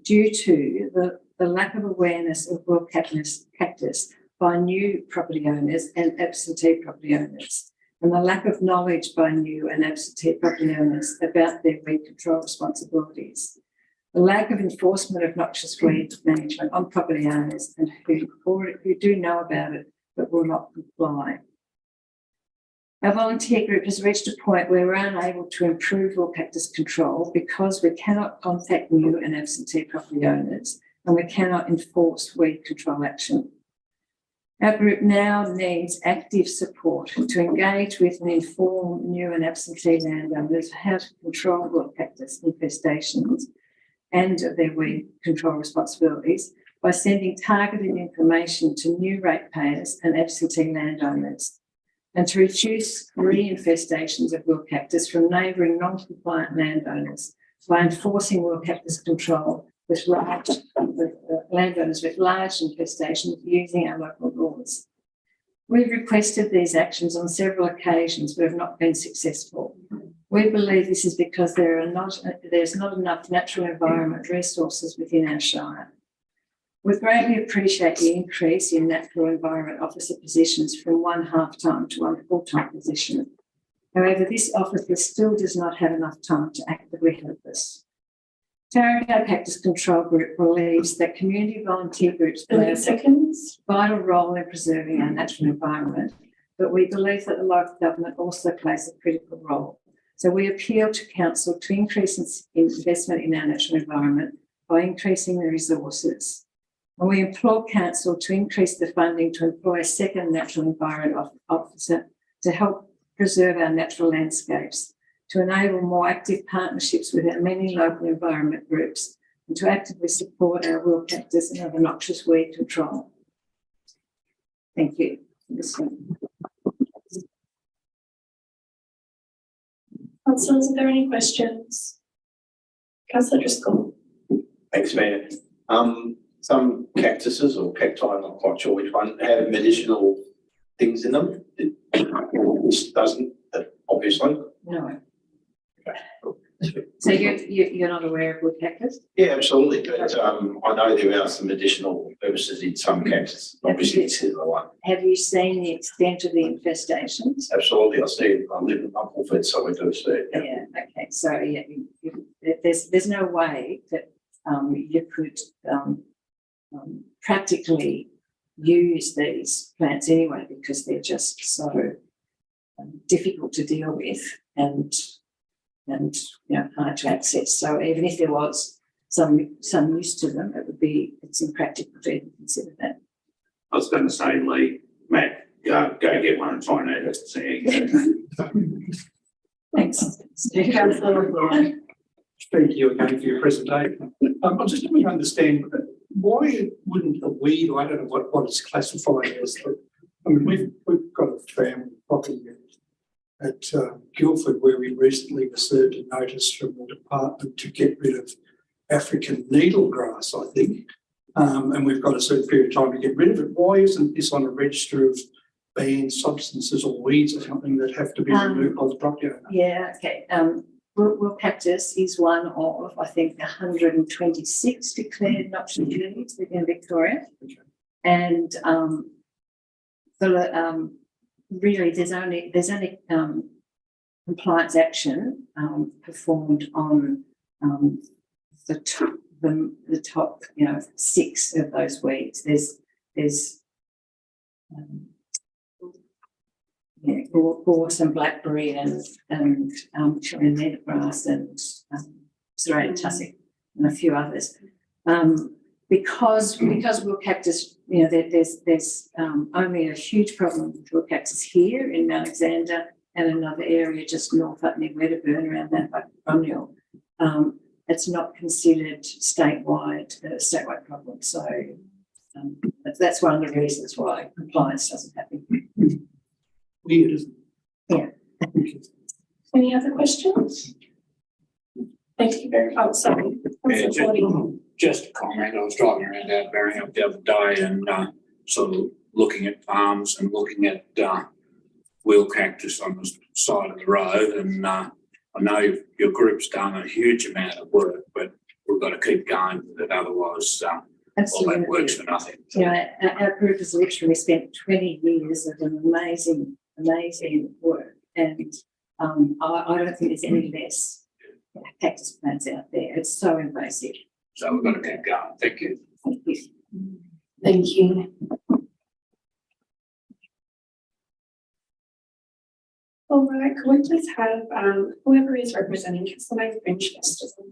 due to the lack of awareness of wild cactus by new property owners and absentee property owners, and the lack of knowledge by new and absentee property owners about their weed control responsibilities. The lack of enforcement of noxious weed management on property owners and who do know about it but will not comply. Our volunteer group has reached a point where we're unable to improve wild cactus control because we cannot contact new and absentee property owners, and we cannot enforce weed control action. Our group now needs active support to engage with and inform new and absentee landowners how to control wild cactus infestations and their weed control responsibilities by sending targeted information to new ratepayers and absentee landowners, and to reduce reinfestations of wild cactus from neighbouring non-compliant landowners by enforcing wild cactus control with landowners with large infestations using our local laws. We've requested these actions on several occasions but have not been successful. We believe this is because there's not enough natural environment resources within our shire. We greatly appreciate the increase in natural environment officer positions from one half-time to one full-time position. However, this officer still does not have enough time to actively help us. Tarragara Cactus Control Group believes that community volunteer groups play a vital role in preserving our natural environment, but we believe that the local government also plays a critical role. So we appeal to Council to increase investment in our natural environment by increasing the resources. And we implore Council to increase the funding to employ a second natural environment officer to help preserve our natural landscapes, to enable more active partnerships with our many local environment groups, and to actively support our wild cactus and other noxious weed control. Thank you. Councillors, are there any questions? Councillor Driscoll. Thanks, Mayor. Some cactuses or cacti, I'm not quite sure which one, have medicinal things in them. This doesn't, obviously. No. So you're not aware of wood cactus? Yeah, absolutely. But I know there are some medicinal purposes in some cactus. Obviously, this is the one. Have you seen the extent of the infestations? Absolutely, I see it. I live in Upperford, so we do see it. Yeah. Okay. So yeah, there's no way that you could practically use these plants anyway, because they're just so difficult to deal with and hard to access. So even if there was some use to them, it's impractical to even consider that. I was going to say, Lee, Matt, go get one and find out. Thanks. Councillor McClure. Thank you again for your presentation. I'm just trying to understand why wouldn't a weed, I don't know what it's classified as, but I mean, we've got a family property at Guildford where we recently received a notice from the department to get rid of African needlegrass, I think, and we've got a certain period of time to get rid of it. Why isn't this on a register of banned substances or weeds or something that have to be removed by the property owner? Yeah, okay. Will cactus is one of, I think, 126 declared noxious weeds within Victoria. Okay. And really there's only compliance action performed on the top 6 of those weeds. There's gorse and blackberry and Chilean needlegrass and serrated tussock and a few others. Because will cactus, there's only a huge problem with will cactus here in Alexander and another area just north up near Wedderburn around that Bunyal. It's not considered statewide problem. So that's one of the reasons why compliance doesn't happen. Weird, isn't it? Yeah. Any other questions? Thank you very much. Sorry. Just a comment. I was driving around out Berringham the other day and sort of looking at farms and looking at wheel cactus on the side of the road. And I know your group's done a huge amount of work, but we've got to keep going with it. Otherwise, all that works for nothing. Our group has literally spent 20 years of an amazing work, and I don't think there's any less cactus plants out there. It's so invasive. So we've got to keep going. Thank you. Thank you. Thank you. All right, can we please have whoever is representing Castlemaine Fringe Festival?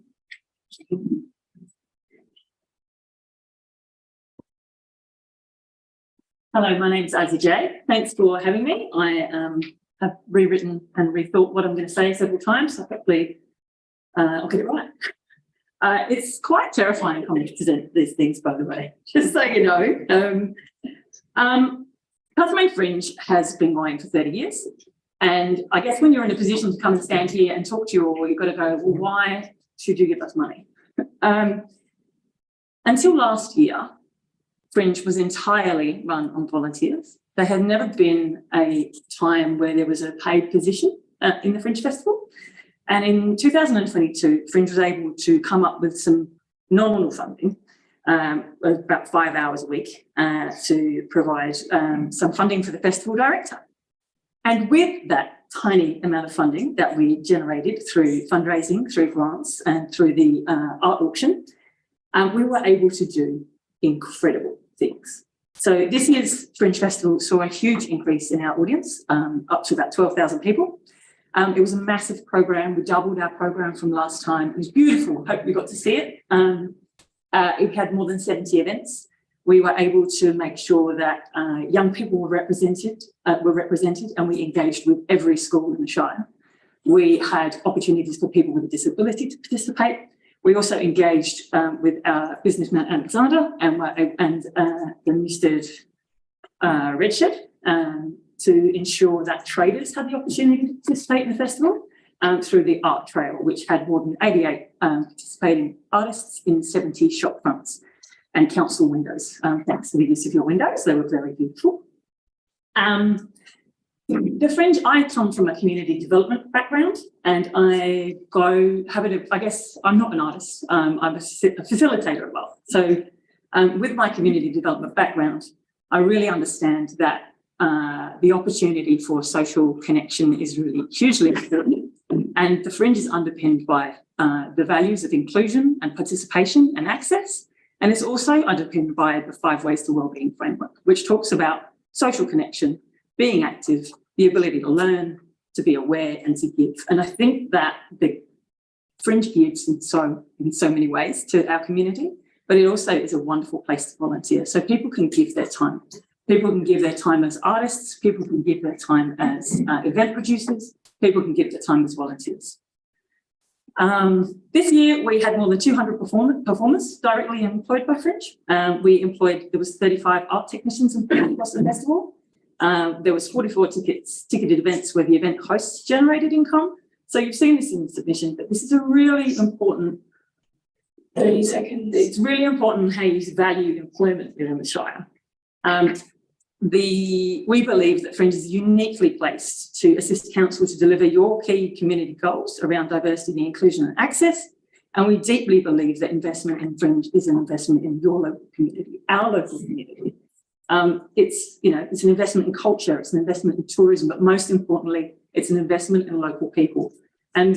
Hello, my name is Izzy J. Thanks for having me. I have rewritten and rethought what I'm going to say several times, so hopefully I'll get it right. It's quite terrifying coming to present these things, by the way, just so you know. Castlemaine Fringe has been going for 30 years. And I guess when you're in a position to come and stand here and talk to you all, you've got to go, well, why should you give us money? Until last year, Fringe was entirely run on volunteers. There had never been a time where there was a paid position in the Fringe Festival. And in 2022, Fringe was able to come up with some nominal funding, about 5 hours a week, to provide some funding for the festival director. And with that tiny amount of funding that we generated through fundraising, through grants and through the art auction, we were able to do incredible things. So this year's Fringe Festival saw a huge increase in our audience, up to about 12,000 people. It was a massive program. We doubled our program from last time. It was beautiful. Hope you got to see it. It had more than 70 events. We were able to make sure that young people were represented, and we engaged with every school in the Shire. We had opportunities for people with a disability to participate. We also engaged with our businessman Alexander and the Newstead Redshed to ensure that traders had the opportunity to participate in the festival through the art trail, which had more than 88 participating artists in 70 shop fronts and council windows. Thanks to the use of your windows, they were very beautiful. The Fringe, I come from a community development background, and I guess I'm not an artist, I'm a facilitator as well. So with my community development background, I really understand that the opportunity for social connection is really hugely important, and the Fringe is underpinned by the values of inclusion and participation and access, and it's also underpinned by the 5 Ways to Wellbeing framework, which talks about social connection, being active, the ability to learn, to be aware and to give. And I think that the Fringe gives in so many ways to our community, but it also is a wonderful place to volunteer. So people can give their time People can give their time as artists, people can give their time as event producers, people can give their time as volunteers. This year we had more than 200 performers directly employed by Fringe. There was 35 art technicians across the festival. There was 44 ticketed events where the event hosts generated income. So you've seen this in the submission, but this is a really important 30 seconds. It's really important how you value employment within the Shire. We believe that Fringe is uniquely placed to assist council to deliver your key community goals around diversity, inclusion and access. And we deeply believe that investment in Fringe is an investment in your local community, our local community. It's an investment in culture, it's an investment in tourism, but most importantly, it's an investment in local people. And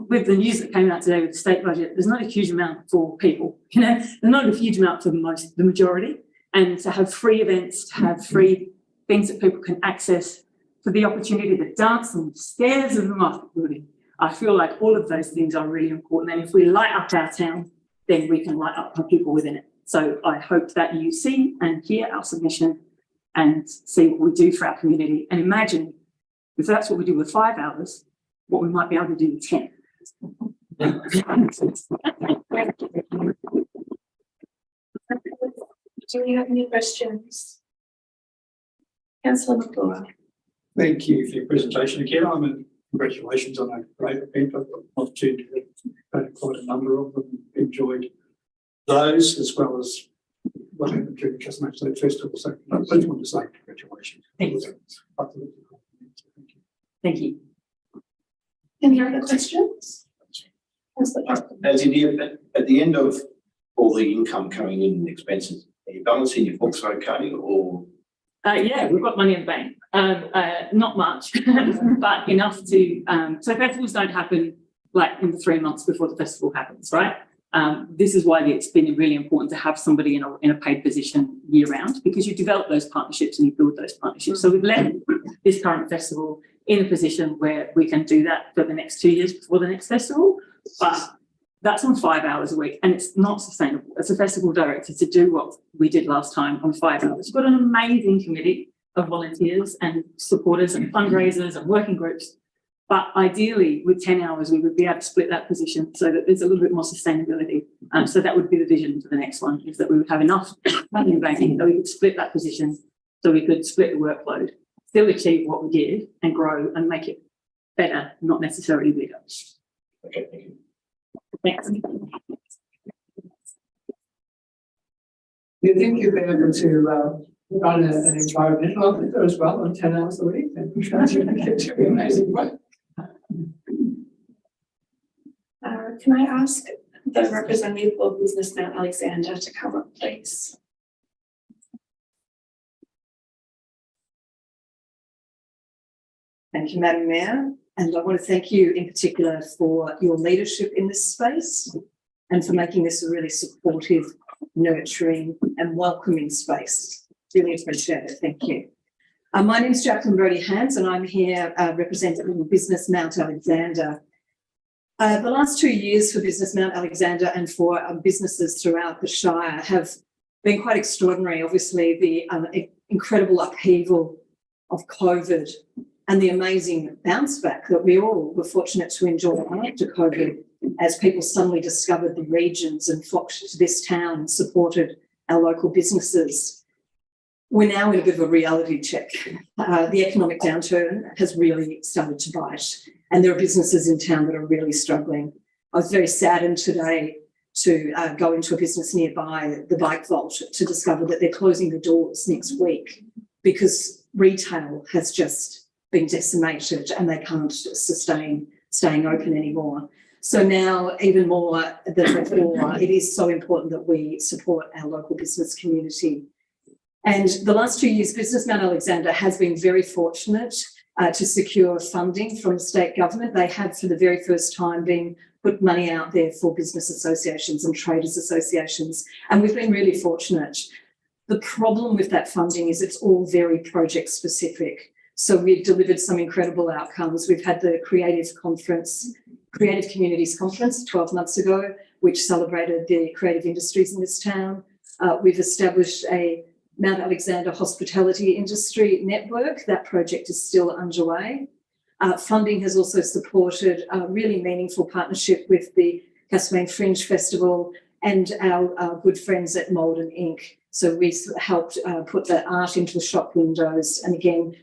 with the news that came out today with the state budget, there's not a huge amount for people, there's not a huge amount for the majority. And to have free events, to have free things that people can access, for the opportunity to dance on the stairs of the market building. I feel like all of those things are really important. And if we light up our town, then we can light up the people within it. So I hope that you see and hear our submission and see what we do for our community. And imagine if that's what we do with 5 hours, what we might be able to do with 10. Do you have any questions? Councillor McClure. Thank you for your presentation again. Congratulations on a great event. I've got an opportunity to go to quite a number of them, enjoyed those as well as what happened during the Customer State Festival. So I just want to say congratulations. Thank you. Thank you. Any other questions? As at the end of all the income coming in and expenses, are you balancing your books okay, or? Yeah, we've got money in the bank. Not much, but enough to. So festivals don't happen like in the 3 months before the festival happens, right? This is why it's been really important to have somebody in a paid position year round, because you develop those partnerships and you build those partnerships. So we've left this current festival in a position where we can do that for the next 2 years before the next festival, but that's on 5 hours a week and it's not sustainable. As a festival director, to do what we did last time on 5 hours, you've got an amazing committee of volunteers and supporters and fundraisers and working groups. But ideally, with 10 hours, we would be able to split that position so that there's a little bit more sustainability. So that would be the vision for the next one, is that we would have enough money in banking that we could split that position, so we could split the workload, still achieve what we did and grow and make it better, not necessarily bigger. Okay, thank you. Thanks. Do you think you'll be able to run an environmental officer as well on 10 hours a week? And it's amazing work. Can I ask the representative of Business Mount Alexander to come up, please? Thank you, Madam Mayor. And I want to thank you in particular for your leadership in this space and for making this a really supportive, nurturing and welcoming space. Really appreciate it. Thank you. My name is Jacqueline Brodie-Hans and I'm here representing Business Mount Alexander. The last 2 years for Business Mount Alexander and for businesses throughout the Shire have been quite extraordinary. Obviously, the incredible upheaval of COVID and the amazing bounce back that we all were fortunate to enjoy after COVID, as people suddenly discovered the regions and flocked to this town and supported our local businesses. We're now in a bit of a reality check. The economic downturn has really started to bite, and there are businesses in town that are really struggling. I was very saddened today to go into a business nearby, the Bike Vault, to discover that they're closing the doors next week because retail has just been decimated and they can't sustain staying open anymore. So now, even more than before, it is so important that we support our local business community. And the last 2 years, Business Mount Alexander has been very fortunate to secure funding from the state government. They have, for the very first time, put money out there for business associations and traders associations, and we've been really fortunate. The problem with that funding is it's all very project specific. So we've delivered some incredible outcomes. We've had the Creative Communities Conference 12 months ago, which celebrated the creative industries in this town. We've established a Mount Alexander Hospitality Industry Network. That project is still underway. Funding has also supported a really meaningful partnership with the Castlemaine Fringe Festival and our good friends at Malden Inc. So we helped put the art into the shop windows, and again,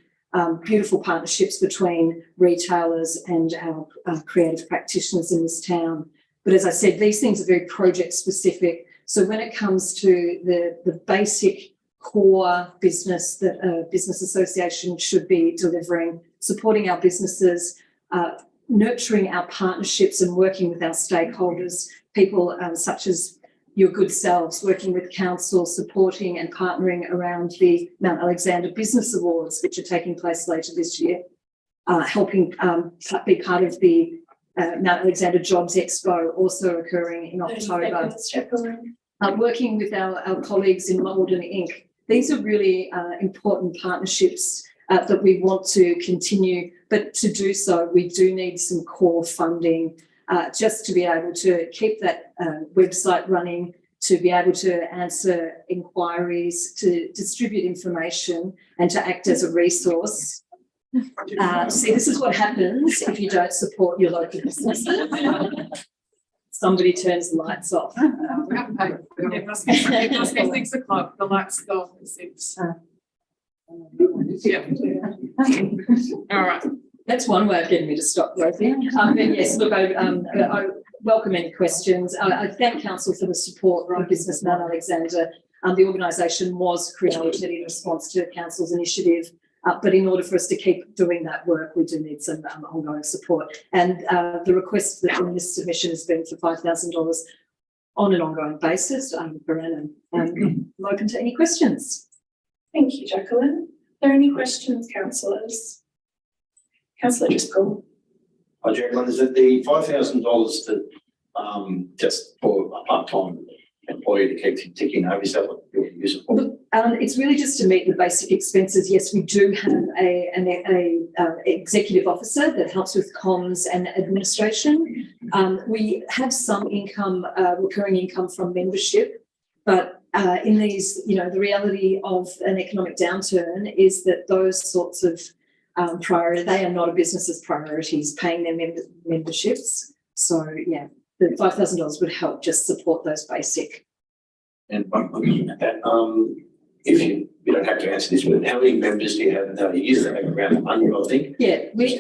beautiful partnerships between retailers and our creative practitioners in this town. But as I said, these things are very project specific. So when it comes to the basic core business that a business association should be delivering, supporting our businesses, nurturing our partnerships and working with our stakeholders, people such as your good selves, working with council, supporting and partnering around the Mount Alexander Business Awards, which are taking place later this year, helping be part of the Mount Alexander Jobs Expo, also occurring in October. Working with our colleagues in Malden Inc. These are really important partnerships that we want to continue, but to do so, we do need some core funding just to be able to keep that website running, to be able to answer inquiries, to distribute information and to act as a resource. See, this is what happens if you don't support your local business. Somebody turns the lights off. It must be 6 o'clock, the lights go off at 6. Yeah. All right. That's one way of getting me to stop, Rosie. But yes, look, I welcome any questions. I thank Council for the support for Business Mount Alexander. The organisation was created in response to Council's initiative, but in order for us to keep doing that work, we do need some ongoing support. And the request that in this submission has been for $5,000 on an ongoing basis per annum. I'm open to any questions. Thank you, Jacqueline. Are there any questions, councillors? Councillor Driscoll. Hi, Jacqueline, is it the $5,000 that just for a part-time employee to keep ticking over? Is that what you're using it for? Look, it's really just to meet the basic expenses. Yes, we do have an executive officer that helps with comms and administration. We have some income, recurring income from membership, but in these, the reality of an economic downturn is that those sorts of priority, they are not a business's priorities, paying their memberships. So yeah, the $5,000 would help just support those basic. And if you don't have to answer this, but how many members do you have now? You used to have around 100, I think. Yeah, we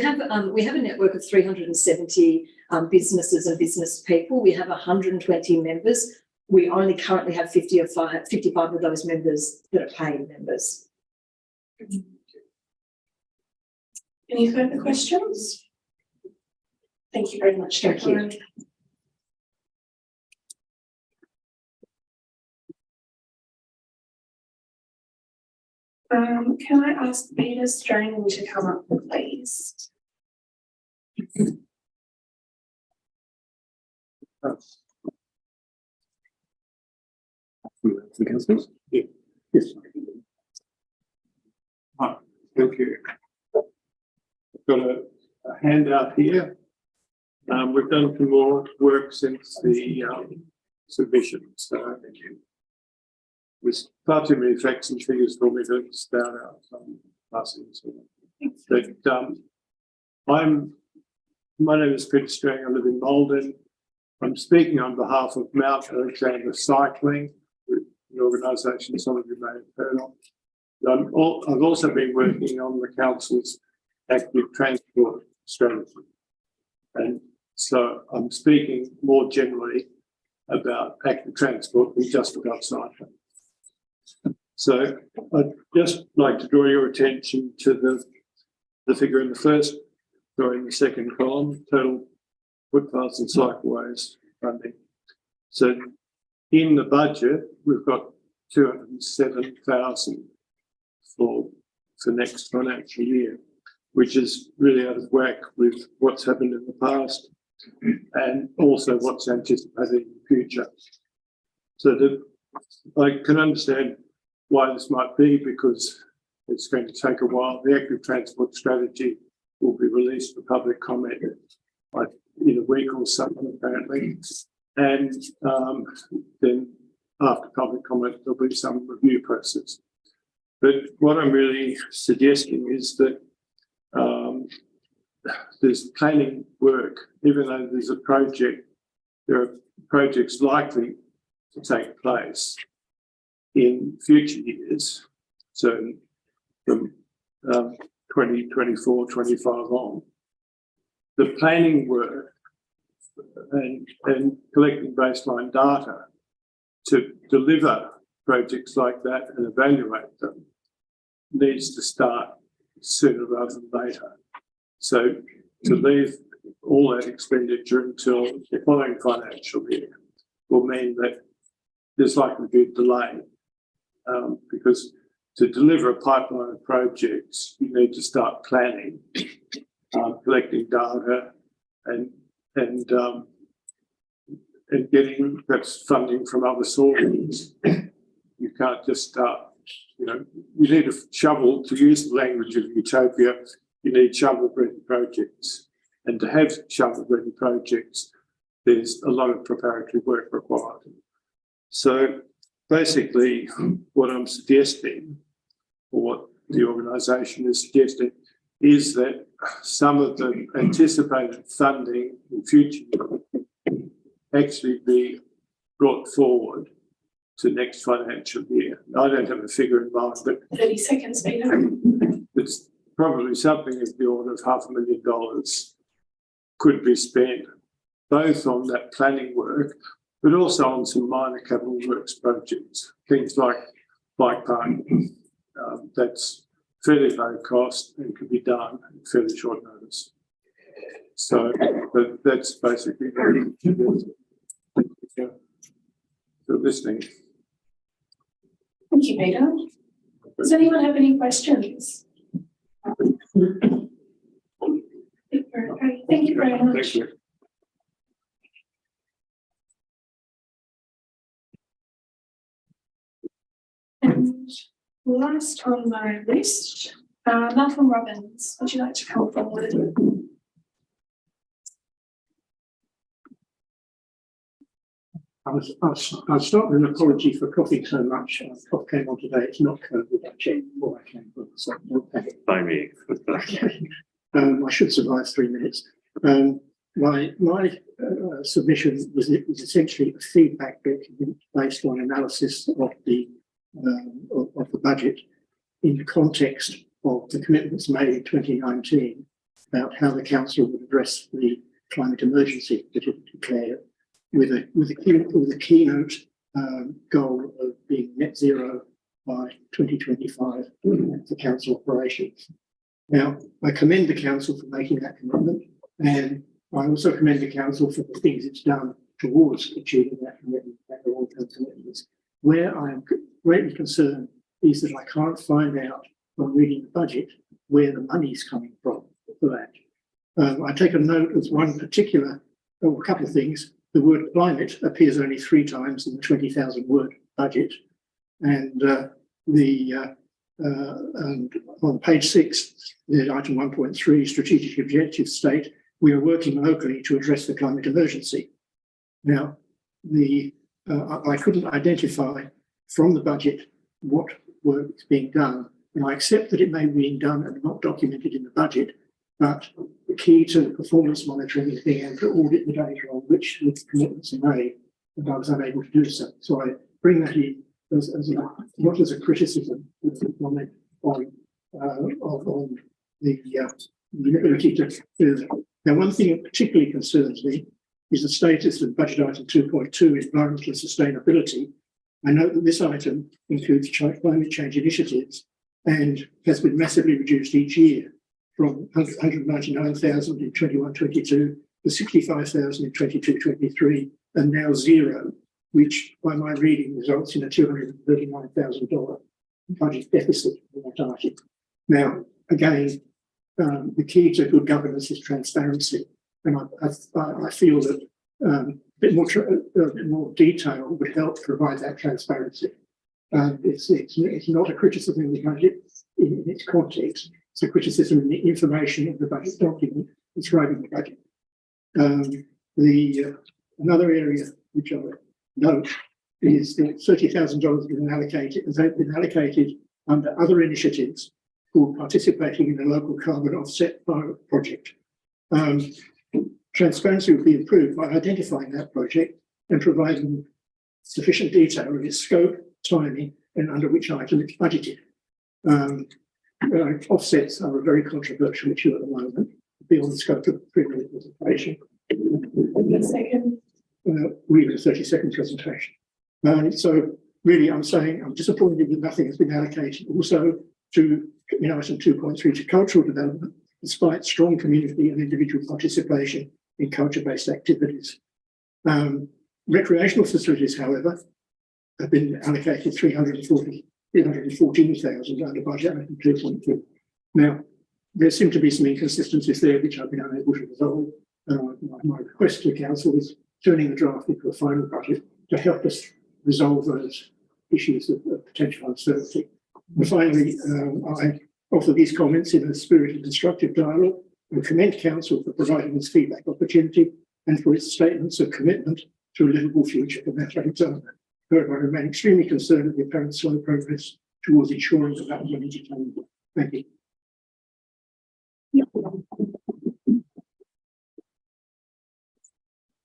have a network of 370 businesses and business people. We have 120 members. We only currently have 55 of those members that are paying members. Any further questions? Thank you very much, Jacqueline. Can I ask Peter Strang to come up, please? The councillors? Yeah. Yes. Hi, thank you. I've got a handout here. We've done some more work since the submission, so thank you. With far too many facts and figures for me to start out passing. But my name is Peter Strang. I live in Malden. I'm speaking on behalf of Mount Alexander Cycling, an organisation some of you may have heard of. I've also been working on the council's active transport strategy. And so I'm speaking more generally about active transport than just about cycling. So I'd just like to draw your attention to the figure in the second column, total footpaths and cycleways funding. So in the budget, we've got 207,000 for next financial year, which is really out of whack with what's happened in the past and also what's anticipated in the future. So I can understand why this might be, because it's going to take a while. The active transport strategy will be released for public comment in a week or something, apparently. And then after public comment, there'll be some review process. But what I'm really suggesting is that there's planning work, even though there's a project, there are projects likely to take place in future years. So from 2024, 25 on, the planning work and collecting baseline data to deliver projects like that and evaluate them needs to start sooner rather than later. So to leave all that expenditure until the following financial year will mean that there's likely to be a delay, because to deliver a pipeline of projects, you need to start planning, collecting data, and getting perhaps funding from other sources. You can't just start, you need a shovel, to use the language of utopia, you need shovel-ready projects. And to have shovel-ready projects, there's a lot of preparatory work required. So basically, what I'm suggesting, or what the organisation is suggesting, is that some of the anticipated funding in future actually be brought forward to next financial year. I don't have a figure in mind, but 30 seconds, Peter. it's probably something of the order of $500,000 could be spent both on that planning work, but also on some minor capital works projects, things like bike parking. That's fairly low cost and can be done at fairly short notice. So that's basically for listening. Thank you, Peter. Does anyone have any questions? Okay, thank you very much. Thank you. And last on my list, Malcolm Robbins, would you like to come forward? I'll start with an apology for coughing so much. Cough came on today. It's not COVID. I checked before I came on, so don't panic. By me. Okay. I should survive 3 minutes. My submission was essentially a feedback document based on analysis of the budget in the context of the commitments made in 2019 about how the council would address the climate emergency that it declared, with a keynote goal of being net zero by 2025 for council operations. Now, I commend the council for making that commitment, and I also commend the council for the things it's done towards achieving that commitment, that long-term commitments. Where I am greatly concerned is that I can't find out from reading the budget where the money is coming from for that. I take a note of one particular, or a couple of things. The word climate appears only 3 times in the 20,000 word budget. And and on page 6, the item 1.3, strategic objectives state, we are working locally to address the climate emergency. Now, I couldn't identify from the budget what work is being done. And I accept that it may be being done and not documented in the budget, but the key to performance monitoring is being able to audit the data on which the commitments are made, and I was unable to do so. So I bring that in not as a criticism, but as a comment on the inability to do that. Now, one thing that particularly concerns me is the status of budget item 2.2, environmental sustainability. I note that this item includes climate change initiatives and has been massively reduced each year, from 199,000 in 21-22 to 65,000 in 22-23, and now zero, which by my reading results in a $239,000 budget deficit in that item. Now, again, the key to good governance is transparency, and I feel that a bit more detail would help provide that transparency. It's not a criticism of the budget in its context. It's a criticism of the information of the budget document describing the budget. Another area which I note is that $30,000 has been allocated under other initiatives for participating in the local carbon offset project. Transparency will be improved by identifying that project and providing sufficient detail of its scope, timing, and under which item it's budgeted. Offsets are a very controversial issue at the moment, beyond the scope of the presentation. Second. Really a 30-second presentation. So really, I'm saying I'm disappointed that nothing has been allocated also to, item 2.3 to cultural development, despite strong community and individual participation in culture-based activities. Recreational facilities, however, have been allocated 314,000 under budget item 2.2. Now, there seem to be some inconsistencies there which I've been unable to resolve. My request to the council is turning the draft into a final budget to help us resolve those issues of potential uncertainty. And finally, I offer these comments in a spirit of constructive dialogue and commend council for providing this feedback opportunity and for its statements of commitment to a livable future for Metro Zone. However, I remain extremely concerned at the apparent slow progress towards ensuring that that will be attainable. Thank you.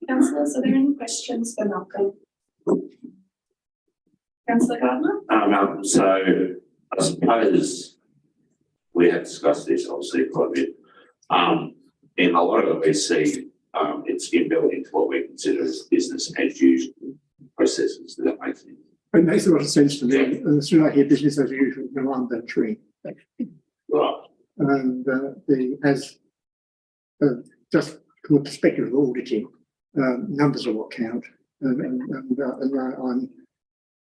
Councillors, are there any questions for Malcolm? Councillor Gardner? So I suppose we have discussed this obviously quite a bit. In a lot of it we see it's inbuilt into what we consider as business as usual processes. Does that make sense? It makes a lot of sense to me. And as soon as I hear business as usual, I'm that tree. Right. And just from the perspective of auditing, numbers are what count.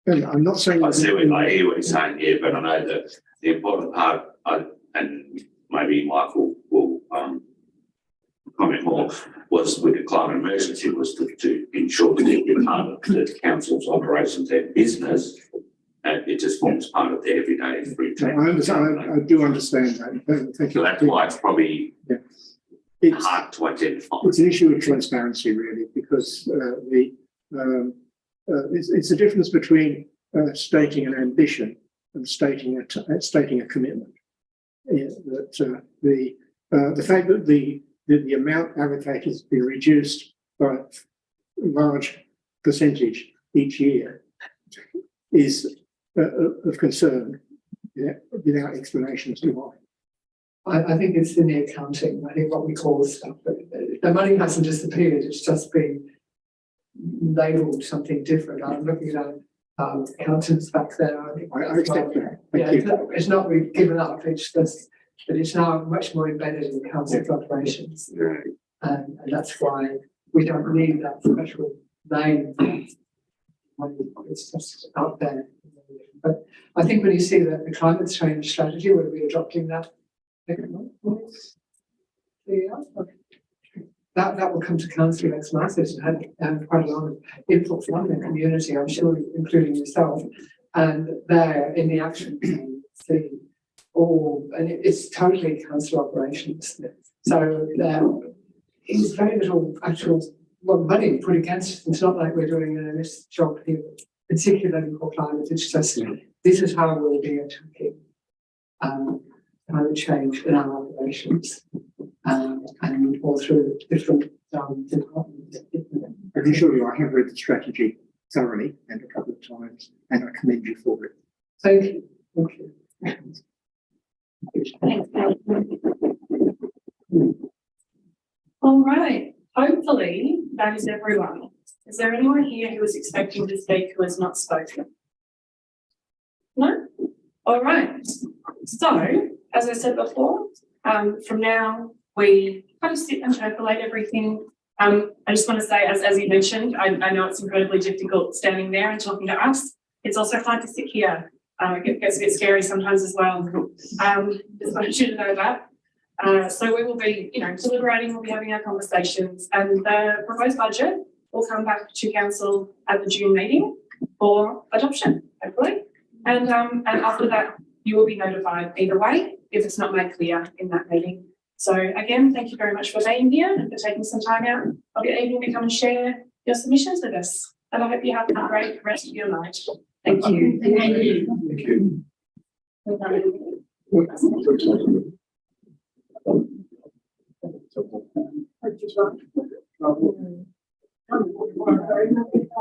And I'm not saying I hear what you're saying here, but I know that the important part, and maybe Michael will comment more, was with the climate emergency was to ensure that every part of the council's operations and business, it just forms part of their everyday routine. I do understand that. Thank you. So that's why it's probably hard to identify. It's an issue of transparency, really, because it's the difference between stating an ambition and stating a commitment. The fact that the amount allocated has been reduced by a large percentage each year is of concern, without explanation as to why. I think it's in the accounting. I think what we call stuff, the money hasn't disappeared. It's just been labelled something different. I'm looking at accountants back there. I accept that. It's not we've given up. It's just that it's now much more embedded in the council's operations, and that's why we don't need that special name. It's just out there. But I think when you see that the climate change strategy, we'll be adopting that. That will come to council next month. It's had quite a lot of input from the community, I'm sure, including yourself. And there in the action plan, and it's totally council operations. So there is very little actual money put against it. It's not like we're doing an honest job here, particularly for climate. It's just this is how we'll be attacking climate change in our operations, and all through different departments. I can assure you I have read the strategy thoroughly and a couple of times, and I commend you for it. Thank you. Thank you. All right, hopefully that is everyone. Is there anyone here who is expecting to speak who has not spoken? No? All right. So, as I said before, from now we kind of sit and interpolate everything. I just want to say, as you mentioned, I know it's incredibly difficult standing there and talking to us. It's also hard to sit here. It gets a bit scary sometimes as well. Just wanted you to know that. So we will be, deliberating, we'll be having our conversations, and the proposed budget will come back to council at the June meeting for adoption, hopefully. And after that, you will be notified either way if it's not made clear in that meeting. So again, thank you very much for being here and for taking some time out of your evening to come and share your submissions with us. and I hope you have a great rest of your night. Thank you. Thank you. Thank you.